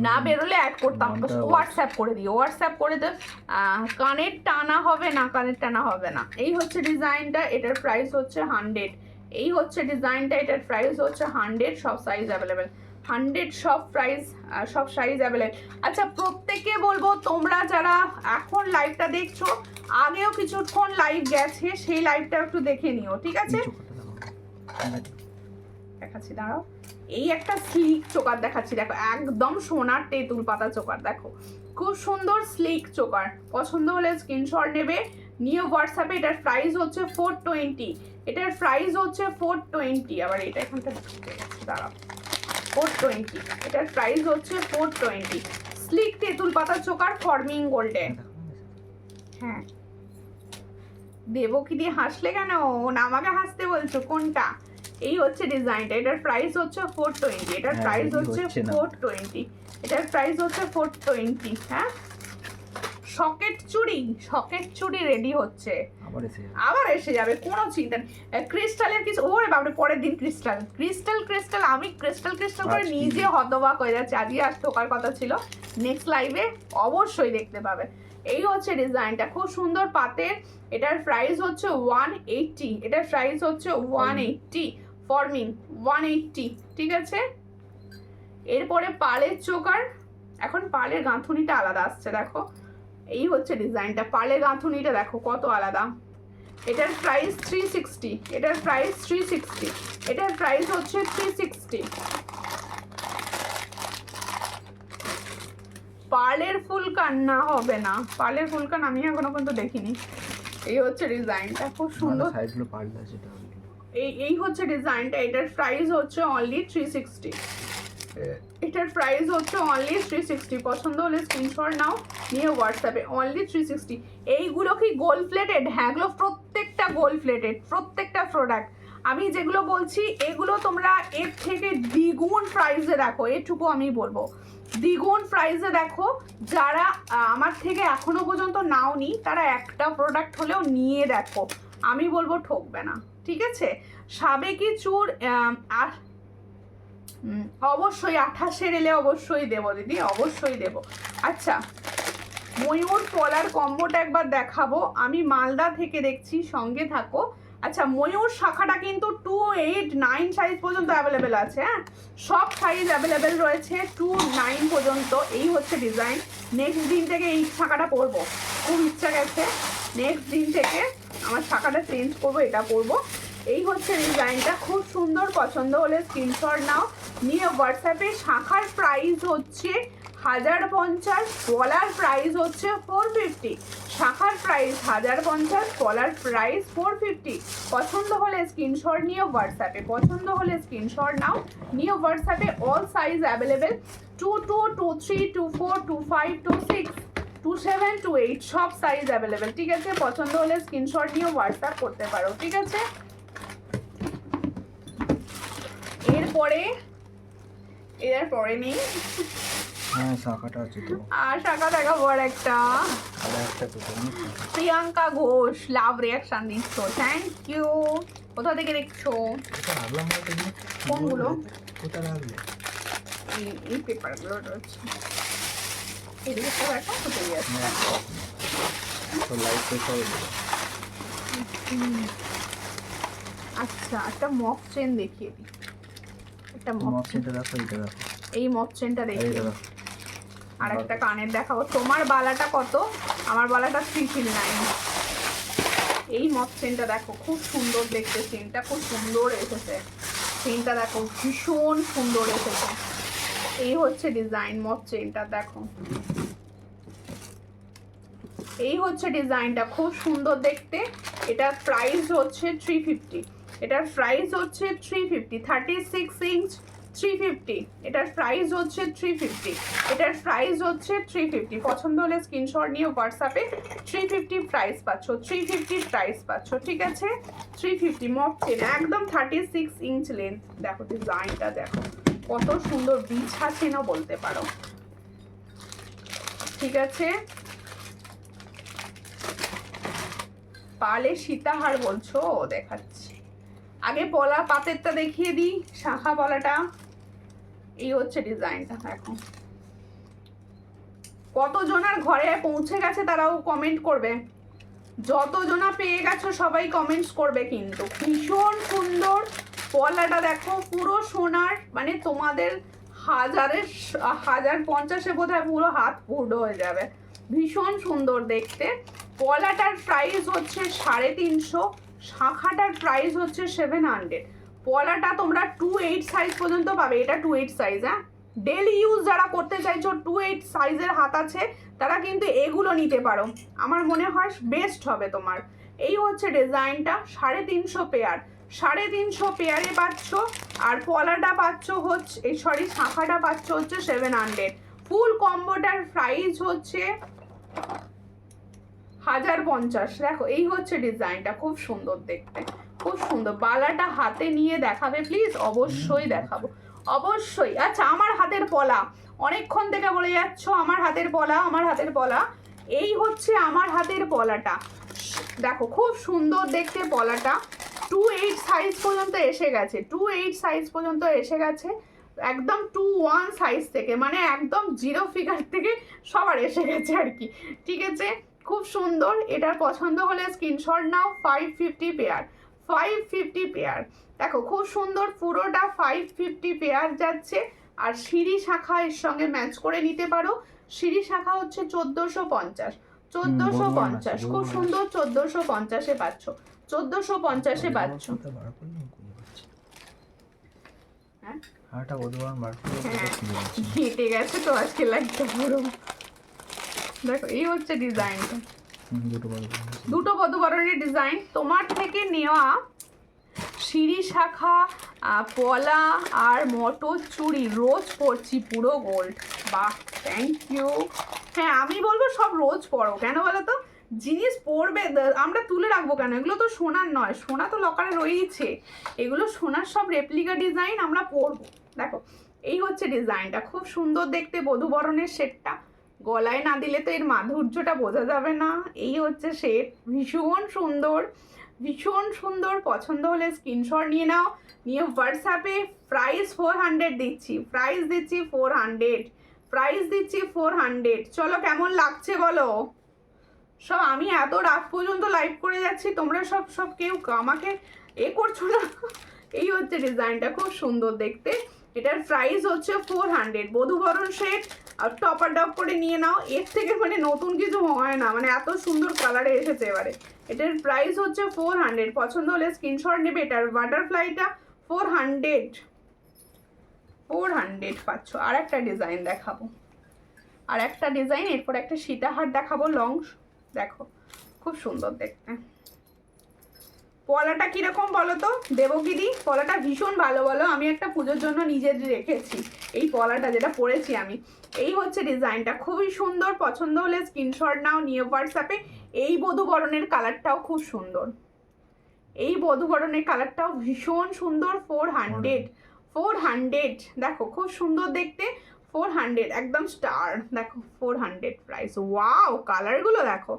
না বেরোলে অ্যাড করতাম, হোয়াটসঅ্যাপ করে দিও, হোয়াটসঅ্যাপ করে দে। কানের টানা হবে না, কানের টানা হবে না। এই হচ্ছে ডিজাইনটা, এটার প্রাইস হচ্ছে 100। এই হচ্ছে ডিজাইনটা, এটার প্রাইস হচ্ছে 100, সব সাইজ অ্যাভেলেবেল, 100, সব প্রাইস, সব সাইজ অ্যাভেলেবেল। আচ্ছা, প্রত্যেককে বলবো তোমরা যারা এখন লাইভটা দেখছো, আগেও কিছুক্ষণ লাইভ গেছে, সেই লাইভটা একটু দেখে নিও, ঠিক আছে। দেখাচ্ছি, দাঁড়াও, এই একটা স্লিক চোকার দেখাচ্ছি, দেখো একদম সোনার তেঁতুল পাতা চোকার, দেখো খুব সুন্দর স্লিক চোকার। পছন্দ হলে স্ক্রিনশট নেবে, নিয়ে হোয়াটসঅ্যাপে। এটার প্রাইস হচ্ছে 420, এটার প্রাইস হচ্ছে 420, আবার এটা এখানটা দাঁড়াও, 420, এটার প্রাইস হচ্ছে 420, স্লিক তেঁতুল পাতা চোকার ফর্মিং গোল্ডেন। হ্যাঁ দেবো কি দিয়ে, হাসলে কেন, না আমাকে হাসতে বলছো, কোনটা? এই হচ্ছে ডিজাইনটা, এটার প্রাইস হচ্ছে 420, এটার প্রাইস হচ্ছে 420, এটার প্রাইস হচ্ছে 420। হ্যাঁ, সকেট চুড়ি রেডি হচ্ছে, আবার এসে যাবে, কোনো চিন্তা নেই। ক্রিস্টালের কিছু, ওরে বাপরে, পরের দিন ক্রিস্টাল, আমি ক্রিস্টাল করে নিজে হতবাক হয়ে যাচ্ছে। আজকে আর ঢোকার কথা ছিল, নেক্সট লাইভে অবশ্যই দেখতে পাবে। এই হচ্ছে ডিজাইনটা, খুব সুন্দর পাতের, এটার প্রাইস হচ্ছে 180, এটার প্রাইস হচ্ছে 180, ফর্মিং 180, ঠিক আছে। এরপরে পালের চোকার, এখন পালের গাঁথুনিটা আলাদা আসছে, দেখো এই হচ্ছে ডিজাইনটা, পালের গাঁথুনিটা দেখো কত আলাদা। এটার প্রাইস 360, এটার প্রাইস 360, এটার প্রাইস হচ্ছে 360। পার্লের ফুলকান না হবে না, পার্লের ফুলকান আমি এখনো পর্যন্ত দেখিনি। এই হচ্ছে ডিজাইনটা, খুব সুন্দর, এই হচ্ছে ডিজাইনটা, এটার প্রাইস হচ্ছে অনলি 360, এটার প্রাইস হচ্ছে অনলি 360। পছন্দ হলে স্ক্রিনশট নাও, নিয়ে হোয়াটসঅ্যাপে, অনলি 360। এইগুলো কি গোল্ড প্লেটেড? হ্যাঁ, এগুলো প্রত্যেকটা গোল্ড প্লেটেড, প্রত্যেকটা প্রোডাক্ট। আমি যেগুলো বলছি এগুলো তোমরা এর থেকে দ্বিগুণ প্রাইসে দেখো, এটুকু আমি বলবো, দ্বিগুণ প্রাইসে দেখো। যারা আমার থেকে এখনো পর্যন্ত নাওনি, তারা একটা প্রোডাক্ট হলেও নিয়ে দেখো, আমি বলবো ঠকবে না, ঠিক আছে। সাবেকি চুর অবশ্যই 28-এর এলে অবশ্যই দেবো দিদি, অবশ্যই দেবো। আচ্ছা, ময়ূর পলার কম্বোটা একবার দেখাবো, আমি মালদা থেকে দেখছি, সঙ্গে থাকো। আচ্ছা ময়ূর শাখাটা কিন্তু 289 সাইজ পর্যন্ত অ্যাভেলেবেল আছে, হ্যাঁ সব সাইজ অ্যাভেলেবেল রয়েছে 29 পর্যন্ত। এই হচ্ছে ডিজাইন। নেক্সট দিন থেকে এই শাখাটা পরবো, খুব ইচ্ছা গেছে। নেক্সট দিন থেকে আমার শাখাটা চেঞ্জ করবো, এটা পরবো। এই হচ্ছে ডিজাইনটা, খুব সুন্দর। পছন্দ হলে স্ক্রিনশট নাও, নিয়ে হোয়াটসঅ্যাপে। শাখার প্রাইস হচ্ছে 1050, পলার প্রাইস হচ্ছে 450। শাখার প্রাইস 1050, পলার প্রাইস 450। পছন্দ হলে স্ক্রিনশট নিয়ে হোয়াটসঅ্যাপে, পছন্দ হলে স্ক্রিনশট নাও, নিয়ে হোয়াটসঅ্যাপে। অল সাইজ অ্যাভেলেবেল, 22, 23, 24, 25, 26, 27, 28 সব সাইজ অ্যাভেলেবেল, ঠিক আছে। পছন্দ হলে স্ক্রিনশট নিয়ে হোয়াটসঅ্যাপ করতে পারো, ঠিক আছে। এরপরে নেই, হ্যাঁ শাখাটা আছে তো। আর শাখা দেখাবো আর একটা। আর একটা তো প্রিয়াঙ্কা ঘোষ লাভ রিয়াকশন দিচ্ছ, থ্যাংক ইউ। কোথা থেকে দেখছো? এটা রাখলাম না তুমি? কোনগুলো? কোথা রাখলে? এই পেপারগুলো রয়েছে, এদিকে তো একটা কোথায় গেছে। তো লাইট পেপার। আচ্ছা একটা মক চেন দেখিয়ে দিই, একটা মক মক চেন। চেনটা রাখো, এটা রাখো, এই মক চেনটা দেখিয়ে এইটা দিই। রাখো। আর একটা কানের দেখাবো। তোমার বালাটা কত? আমার বালাটা 339। এই মক চেনটা দেখো, খুব সুন্দর দেখতে, চেনটা খুব সুন্দর এসেছে। চেনটা দেখো ভীষণ সুন্দর এসেছে। এই হচ্ছে ডিজাইন মক চেনটা, দেখো এই হচ্ছে ডিজাইনটা, খুব সুন্দর দেখতে। এটার প্রাইস হচ্ছে 350। এটার প্রাইস হচ্ছে 350, 36 ইঞ্চ 350। এটার প্রাইস হচ্ছে 350। এটার প্রাইস হচ্ছে 350। পছন্দ হলে স্ক্রিনশট নিয়ে হোয়াটসঅ্যাপে। 350 প্রাইস পাচ্ছ, 350 প্রাইস পাচ্ছ, ঠিক আছে। 350 মক চেন, একদম 36 ইঞ্চ লেন্থ। দেখো ডিজাইনটা দেখো কত সুন্দর, বিছা চেনও বলতে পারো, ঠিক আছে। পালে সীতাহার বলছো, দেখাচ্ছি। আগে পলা পাতেরটা দেখিয়ে দিই, শাখা পলাটা। এই হচ্ছে ডিজাইনটা, দেখো কতজনার ঘরে পৌঁছে গেছে তারাও কমেন্ট করবে। যতজনা পেয়ে গেছো সবাই কমেন্টস করবে কিন্তু। ভীষণ সুন্দর পলাটা দেখো, পুরো সোনার, মানে তোমাদের 1050-এ বোধহয় পুরো হাত পুরো হয়ে যাবে। ভীষণ সুন্দর দেখতে। পলাটার প্রাইস হচ্ছে 350, শাখাটার প্রাইস হচ্ছে 700। পলাটা তোমরা 28 সাইজ পর্যন্ত পাবে, এটা 28 সাইজ, হ্যাঁ ডেলি ইউজ যারা করতে চাইছো 28 সাইজের হাত আছে তারা কিন্তু এগুলো নিতে পারো, আমার মনে হয় বেস্ট হবে তোমার। এই হচ্ছে ডিজাইনটা, 350 পেয়ার, 350 পেয়ারে পাচ্ছ। আর পলাটা পাচ্ছ হচ্ছে, এই সরি শাখাটা পাচ্ছ হচ্ছে 700। ফুল কম্বোটার প্রাইস হচ্ছে 1050। দেখো এই হচ্ছে ডিজাইনটা, খুব সুন্দর দেখতে, খুব সুন্দর। বালাটা হাতে নিয়ে দেখাবে প্লিজ, অবশ্যই দেখাবো, অবশ্যই। আচ্ছা আমার হাতের পলা, অনেকক্ষণ থেকে বলে যাচ্ছ আমার হাতের পলা, আমার হাতের পলা। এই হচ্ছে আমার হাতের পলাটা, দেখো খুব সুন্দর দেখতে পলাটা। 28 সাইজ পর্যন্ত এসে গেছে, 28 সাইজ পর্যন্ত এসে গেছে। একদম 21 সাইজ থেকে, মানে একদম 0 ফিগার থেকে সবার এসে গেছে আর কি, ঠিক আছে। খুব সুন্দর। এটার পছন্দ হলে স্ক্রিনশট নাও। 550 পেয়ার, 550 পেয়ার। দেখো খুব সুন্দর, পুরোটা 550 পেয়ার যাচ্ছে। আর সিঁড়ি শাখা এর সঙ্গে ম্যাচ করে নিতে পারো। সিঁড়ি শাখা হচ্ছে 1450, 1450 খুব সুন্দর। 1450-এ পাচ্ছ, 1450-এ পাচ্ছ। হ্যাঁ কেটে গেছে তো আজকে লাইটটা পুরো। দেখো এই হচ্ছে ডিজাইনটা, দুটো বধূবরণের ডিজাইন। তোমার থেকে নেওয়া সিঁড়ি শাখা, পলা আর মটর চুড়ি রোজ পরছি পুরো গোল্ড। বাহ থ্যাংক ইউ। হ্যাঁ আমি বলবো সব রোজ পরো, কেন বলো তো, জিনিস পরবে আমরা তুলে রাখবো কেন, এগুলো তো সোনার নয়, সোনা তো লকারে রয়েছে, এগুলো সোনার সব রেপ্লিকা ডিজাইন, আমরা পরবো। দেখো এই হচ্ছে ডিজাইনটা, খুব সুন্দর দেখতে বধূবরণের সেটটা। গলায় না দিলে তো এর মাধুর্যটা বোঝা যাবে না। এই হচ্ছে সেট, ভীষণ সুন্দর, ভীষণ সুন্দর। পছন্দ হলে স্ক্রিনশট নিয়ে নাও, নিয়ে হোয়াটসঅ্যাপে। প্রাইস 400 দিচ্ছি, প্রাইস দিচ্ছি 400, প্রাইস দিচ্ছি 400। চলো কেমন লাগছে বলো, সব আমি এত রাত পর্যন্ত লাইভ করে যাচ্ছি, তোমরা সব সব কেউ আমাকে করছো না। এই হচ্ছে ডিজাইনটা, খুব সুন্দর দেখতে। এটার প্রাইস হচ্ছে 400। বধূবরণ সেট আর টপার ডপ করে নিয়ে নাও, এর থেকে মানে নতুন কিছু হয় না, মানে এত সুন্দর কালারে এসেছে এবারে। এটার প্রাইস হচ্ছে 400। পছন্দ হলে স্ক্রিনশট নেবে। এটার বাটারফ্লাইটা 400 পাচ্ছ। আর একটা ডিজাইন দেখাবো, আর একটা ডিজাইন, এরপর একটা সীতাহার দেখাবো লং। দেখো খুব সুন্দর দেখতে। পলাটা কিরকম বলো তো দেবগিরি? পলাটা ভীষণ ভালো বলো, আমি একটা পুজোর জন্য নিজের রেখেছি এই পলাটা, যেটা পরেছি আমি। এই হচ্ছে ডিজাইনটা, খুবই সুন্দর। পছন্দ হলে স্ক্রিনশট নাও, নিয়ে হোয়াটসঅ্যাপে। এই বধূবরণের কালারটাও খুব সুন্দর, এই বধূবরণের কালারটাও ভীষণ সুন্দর। 400 দেখো খুব সুন্দর দেখতে। 400 একদম স্টার, দেখো 400 প্রাইস। ওয়াও কালারগুলো দেখো।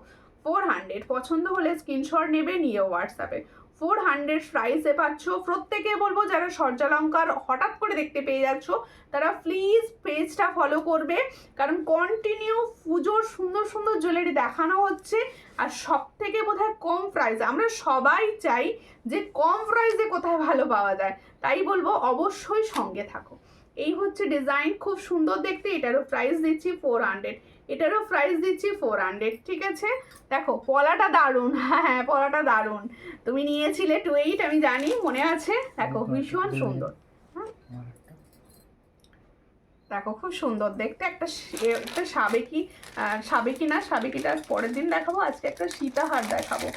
400 পছন্দ হলে স্ক্রিনশট নেবে, নিয়ে হোয়াটসঅ্যাপে। 400 প্রাইসে পাচ্ছ। প্রত্যেকে বলবো যারা সূর্যালঙ্কার হঠাৎ করে দেখতে পেয়ে যাচ্ছ, তারা প্লিজ পেজটা ফলো করবে, কারণ কন্টিনিউ পুজোর সুন্দর সুন্দর জুয়েলারি দেখানো হচ্ছে। আর সব থেকে বোধহয় কম প্রাইস, আমরা সবাই চাই যে কম প্রাইসে কোথায় ভালো পাওয়া যায়, তাই বলবো অবশ্যই সঙ্গে থাকো। এই হচ্ছে ডিজাইন, খুব সুন্দর দেখতে। এটারও প্রাইস দিচ্ছি 400, এটারও প্রাইস দিচ্ছি 400। ঠিক আছে, দেখো পলাটা দারুণ। হ্যাঁ পলাটা দারুণ, তুমি নিয়েছিলে 28, আমি জানি, মনে আছে। দেখো ভীষণ সুন্দর। দেখো খুব সুন্দর দেখতে। একটা সাবেকি না, সাবেকিটা পরের দিন দেখাবো, আজকে একটা সীতাহার দেখাবো।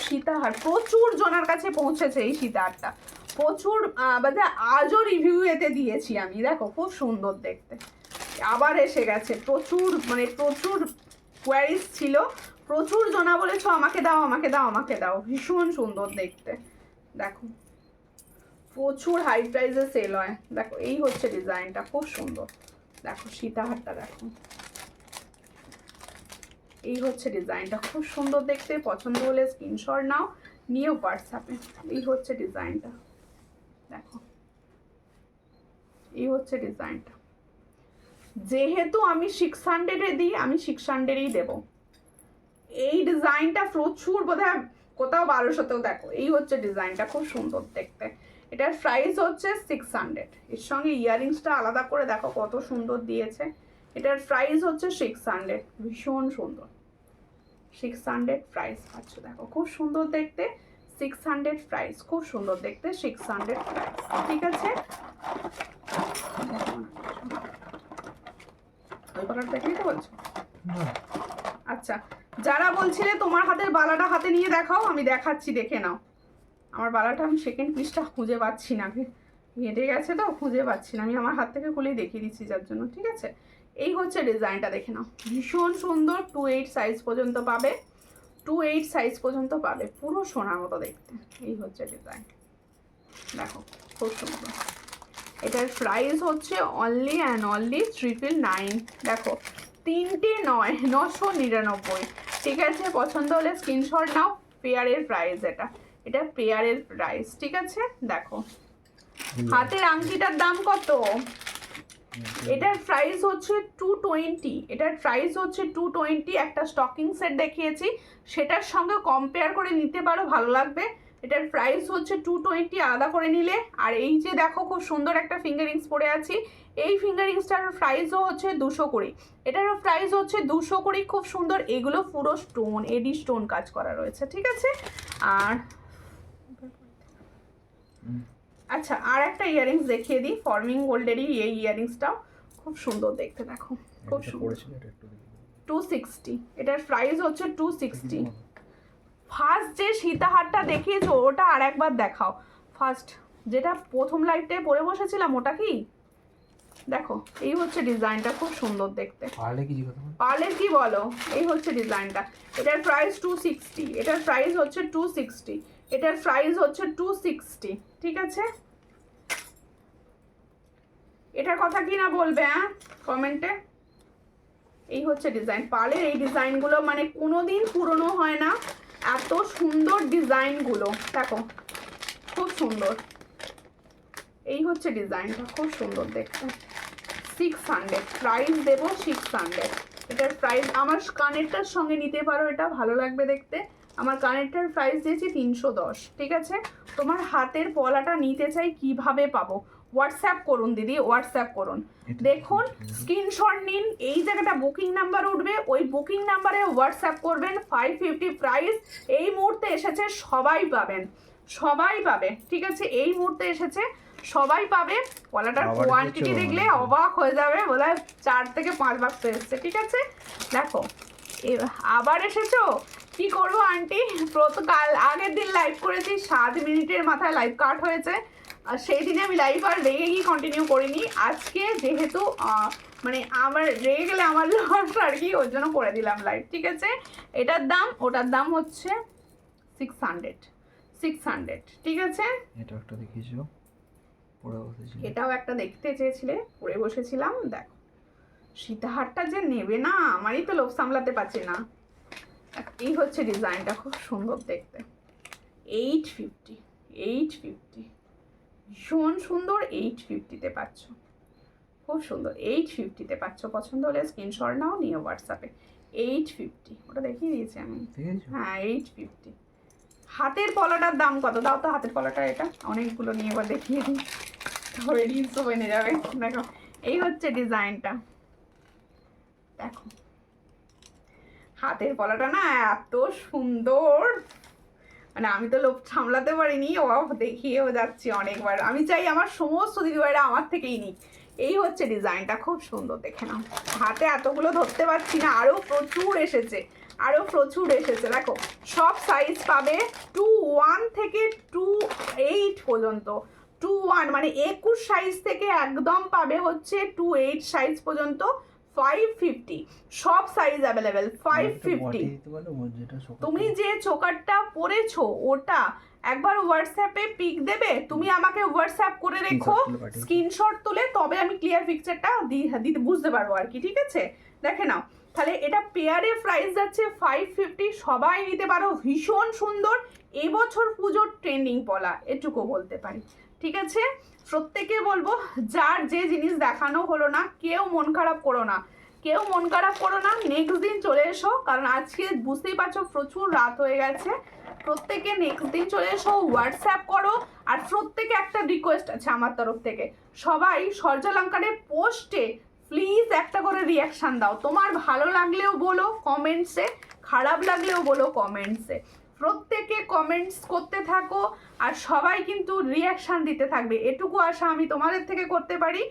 সীতাহার প্রচুর জনের কাছে পৌঁছেছে এই সীতাহারটা, প্রচুর মানে আজও রিভিউ এতে দিয়েছি আমি। দেখো খুব সুন্দর দেখতে, আবার এসে গেছে। প্রচুর মানে প্রচুর কোয়ারিজ ছিল, প্রচুর জনা বলেছো আমাকে দাও আমাকে দাও আমাকে দাও। ভীষণ সুন্দর দেখতে, দেখো প্রচুর হাই প্রাইসে সেল হয়। দেখো এই হচ্ছে ডিজাইনটা, খুব সুন্দর। দেখো সীতাহারটা দেখো, এই হচ্ছে ডিজাইনটা, খুব সুন্দর দেখতে। পছন্দ হলে স্ক্রিনশট নাও, নিয়ে হোয়াটসঅ্যাপে। এই হচ্ছে ডিজাইনটা, দেখো এই হচ্ছে ডিজাইনটা। যেহেতু আমি 600-এ দিই, আমি 600-এই দেবো। এই ডিজাইনটা প্রচুর বোধহয় কোথাও 1200-তেও। দেখো এই হচ্ছে ডিজাইনটা, খুব সুন্দর দেখতে। এটার প্রাইস হচ্ছে 600। এর সঙ্গে ইয়াররিংসটা আলাদা করে দেখো কত সুন্দর দিয়েছে। এটার প্রাইস হচ্ছে 600, ভীষণ সুন্দর। 600 প্রাইস পাচ্ছ, দেখো খুব সুন্দর দেখতে। 600 প্রাইস, খুব সুন্দর দেখতে। 600 প্রাইস, ঠিক আছে। ওই কালার দেখেই তো বলছো। আচ্ছা, যারা বলছিলে তোমার হাতের বালাটা হাতে নিয়ে দেখাও, আমি দেখাচ্ছি, দেখে নাও। আমার বালাটা আমি সেকেন্ড পিসটা খুঁজে পাচ্ছি না, হেঁটে গেছে তো খুঁজে পাচ্ছি না। আমি আমার হাত থেকে খুলেই দেখিয়ে দিচ্ছি যার জন্য, ঠিক আছে। এই হচ্ছে ডিজাইনটা, দেখে নাও, ভীষণ সুন্দর। 28 সাইজ পর্যন্ত পাবে, 28 সাইজ পর্যন্ত পাবে, পুরো সোনার মতো দেখতে। এই হচ্ছে ডিজাইন, দেখো খুব সুন্দর। এটার প্রাইস হচ্ছে অনলি অ্যান্ড অনলি 999। দেখো 3টে 999, ঠিক আছে। পছন্দ হলে স্ক্রিনশট নাও। পেয়ারের প্রাইস এটা পেয়ারের প্রাইস, ঠিক আছে। দেখো হাতের আংটিটার দাম কত? এটার প্রাইস হচ্ছে 220। এটার প্রাইস হচ্ছে 220। একটা স্টকিং সেট দেখিয়েছি, সেটার সঙ্গে কম্পেয়ার করে নিতে পারো, ভালো লাগবে। এটার প্রাইস হচ্ছে 220 আলাদা করে নিলে। আর এই যে দেখো খুব সুন্দর একটা ফিঙ্গারিংস পরে আছি, এই ফিঙ্গারিংসটার প্রাইসও হচ্ছে 220। এটারও প্রাইস হচ্ছে 220, খুব সুন্দর। এগুলো পুরো স্টোন, এডি স্টোন কাজ করা রয়েছে, ঠিক আছে। আর আচ্ছা, আর একটা ইয়াররিংস দেখিয়ে দিই, ফর্মিং গোল্ডেরই এই ইয়াররিংসটাও খুব সুন্দর দেখতে। দেখো খুব সুন্দর, 260। এটার প্রাইস হচ্ছে 260। ফার্স্ট যে সীতাহারটা দেখিয়েছো ওটা আর একবার দেখাও। ফার্স্ট যেটা প্রথম লাইভটায় পরে বসেছিলাম ওটা কি? দেখো এই হচ্ছে ডিজাইনটা, খুব সুন্দর দেখতে। পার্লের কি বলো? এই হচ্ছে ডিজাইনটা। এটার প্রাইস 260। এটার প্রাইস হচ্ছে 260। এটার প্রাইস হচ্ছে 260, ঠিক আছে। এটার কথা কি না বলবে হ্যাঁ কমেন্টে। এই হচ্ছে ডিজাইন, পার্লের এই ডিজাইনগুলো মানে কোনোদিন পুরনো হয় না, এত সুন্দর ডিজাইনগুলো। দেখো খুব সুন্দর। এই হচ্ছে ডিজাইনটা, খুব সুন্দর দেখতে। 600 প্রাইস দেবো 600। এটার প্রাইস আমার কানেরটার সঙ্গে নিতে পারো, এটা ভালো লাগবে দেখতে। আমার কানেরটার প্রাইস দিয়েছি 310, ঠিক আছে। তোমার হাতের পলাটা নিতে চাই, কিভাবে পাবো? হোয়াটসঅ্যাপ করুন দিদি, হোয়াটসঅ্যাপ করুন। দেখুন স্ক্রিনশট নিন, এই জায়গাটা বুকিং নাম্বার উঠবে, ওই বুকিং নাম্বারে হোয়াটসঅ্যাপ করবেন। 550 প্রাইস, এই মুহূর্তে এসেছে, সবাই পাবেন, সবাই পাবে, ঠিক আছে। এই মুহূর্তে এসেছে, সবাই পাবে। পলাটার কোয়ান্টিটি দেখলে অবাক হয়ে যাবে, বলে 4 থেকে 5 বাক্স এসছে, ঠিক আছে। দেখো আবার এসেছো, কি করবো আন্টি? কাল আগের দিন লাইভ করেছি, 7 মিনিটের মাথায় লাইভ কাট হয়েছে, আর সেই দিনে আমি লাইভ আর রেগে গিয়ে কন্টিনিউ করিনি। আজকে যেহেতু মানে আমার রেগে গেলে আমার লস আর কি, ওর জন্য করে দিলাম লাইভ, ঠিক আছে। এটার দাম, ওটার দাম হচ্ছে 600, ঠিক আছে। এটা একটা দেখিয়েছো, পরে বসেছিল। এটাও একটা দেখতে চেয়েছিলে, পরে বসেছিলাম। দেখো সীতাহারটা যে নেবে না, আমারই তো লোভ সামলাতে পারছি না। এই হচ্ছে ডিজাইনটা, খুব সুন্দর দেখতে। 850 ভীষণ সুন্দর। 850-তে পাচ্ছ, খুব সুন্দর। 850-তে পাচ্ছ। পছন্দ হলে স্ক্রিনশট নাও, নিয়ে হোয়াটসঅ্যাপে। 850, ওটা দেখিয়ে দিয়েছি আমি। হ্যাঁ 850। হাতের পলাটার দাম কত দাও তো? হাতের পলাটা এটা অনেকগুলো নিয়ে এবার দেখিয়ে দিই, তবে রিলসও বেনে যাবে। দেখো এই হচ্ছে ডিজাইনটা, দেখো হাতের পলাটা না এত সুন্দর, মানে আমি তো লোভ সামলাতে পারিনি, ও দেখিয়েও যাচ্ছি অনেকবার। আমি চাই আমার সমস্ত দিদিভাইরা আমার থেকেই নিক। এই হচ্ছে ডিজাইনটা, খুব সুন্দর, দেখে নাও। হাতে এতগুলো ধরতে পারছি না, আরও প্রচুর এসেছে, আরও প্রচুর এসেছে। দেখো সব সাইজ পাবে, 21 থেকে 28 পর্যন্ত। 21 মানে 21 সাইজ থেকে একদম পাবে হচ্ছে 28 সাইজ পর্যন্ত। 550 সব সাইজ অ্যাভেলেবেল। 550। তুমি যে চোকারটা পরেছো ওটা একবার হোয়াটসঅ্যাপে পিক দেবে, তুমি আমাকে হোয়াটসঅ্যাপ করে রেখো, স্ক্রিনশট তুলে, তবে আমি ক্লিয়ার পিকচারটা দিতে বুঝতে পারবো আর কি, ঠিক আছে। দেখে নাও তাহলে, এটা পেয়ারে প্রাইস যাচ্ছে 550, সবাই নিতে পারো, ভীষণ সুন্দর। এবছর পুজোর ট্রেন্ডিং পলা, এটুকু বলতে পারি, ঠিক আছে। প্রত্যেকে বলবো, যার যে জিনিস দেখানো হলো না, কেউ মন খারাপ করো না, কেউ মন খারাপ করো না। নেক্সট দিন চলে এসো, কারণ আজকে বুঝতেই পারছো প্রচুর রাত হয়ে গেছে। প্রত্যেকে নেক্সট দিন চলে এসো, হোয়াটসঅ্যাপ করো। আর প্রত্যেকে একটা রিকোয়েস্ট আছে আমার তরফ থেকে, সবাই সূর্যালঙ্কারে পোস্টে প্লিজ একটা করে রিয়াকশান দাও। তোমার ভালো লাগলেও বলো কমেন্টসে, খারাপ লাগলেও বলো কমেন্টসে। প্রত্যেকে কমেন্টস করতে থাকো, আর সবাই কিন্তু রিয়াকশান দিতে থাকবে, এটুকু আশা আমি তোমাদের থেকে করতে পারি।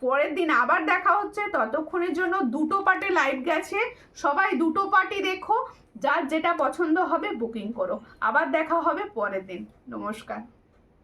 পরের দিন আবার দেখা হচ্ছে, ততক্ষণের জন্য 2টো পার্টে লাইভ গেছে, সবাই 2টো পার্টি দেখো, যার যেটা পছন্দ হবে বুকিং করো। আবার দেখা হবে পরের দিন। নমস্কার।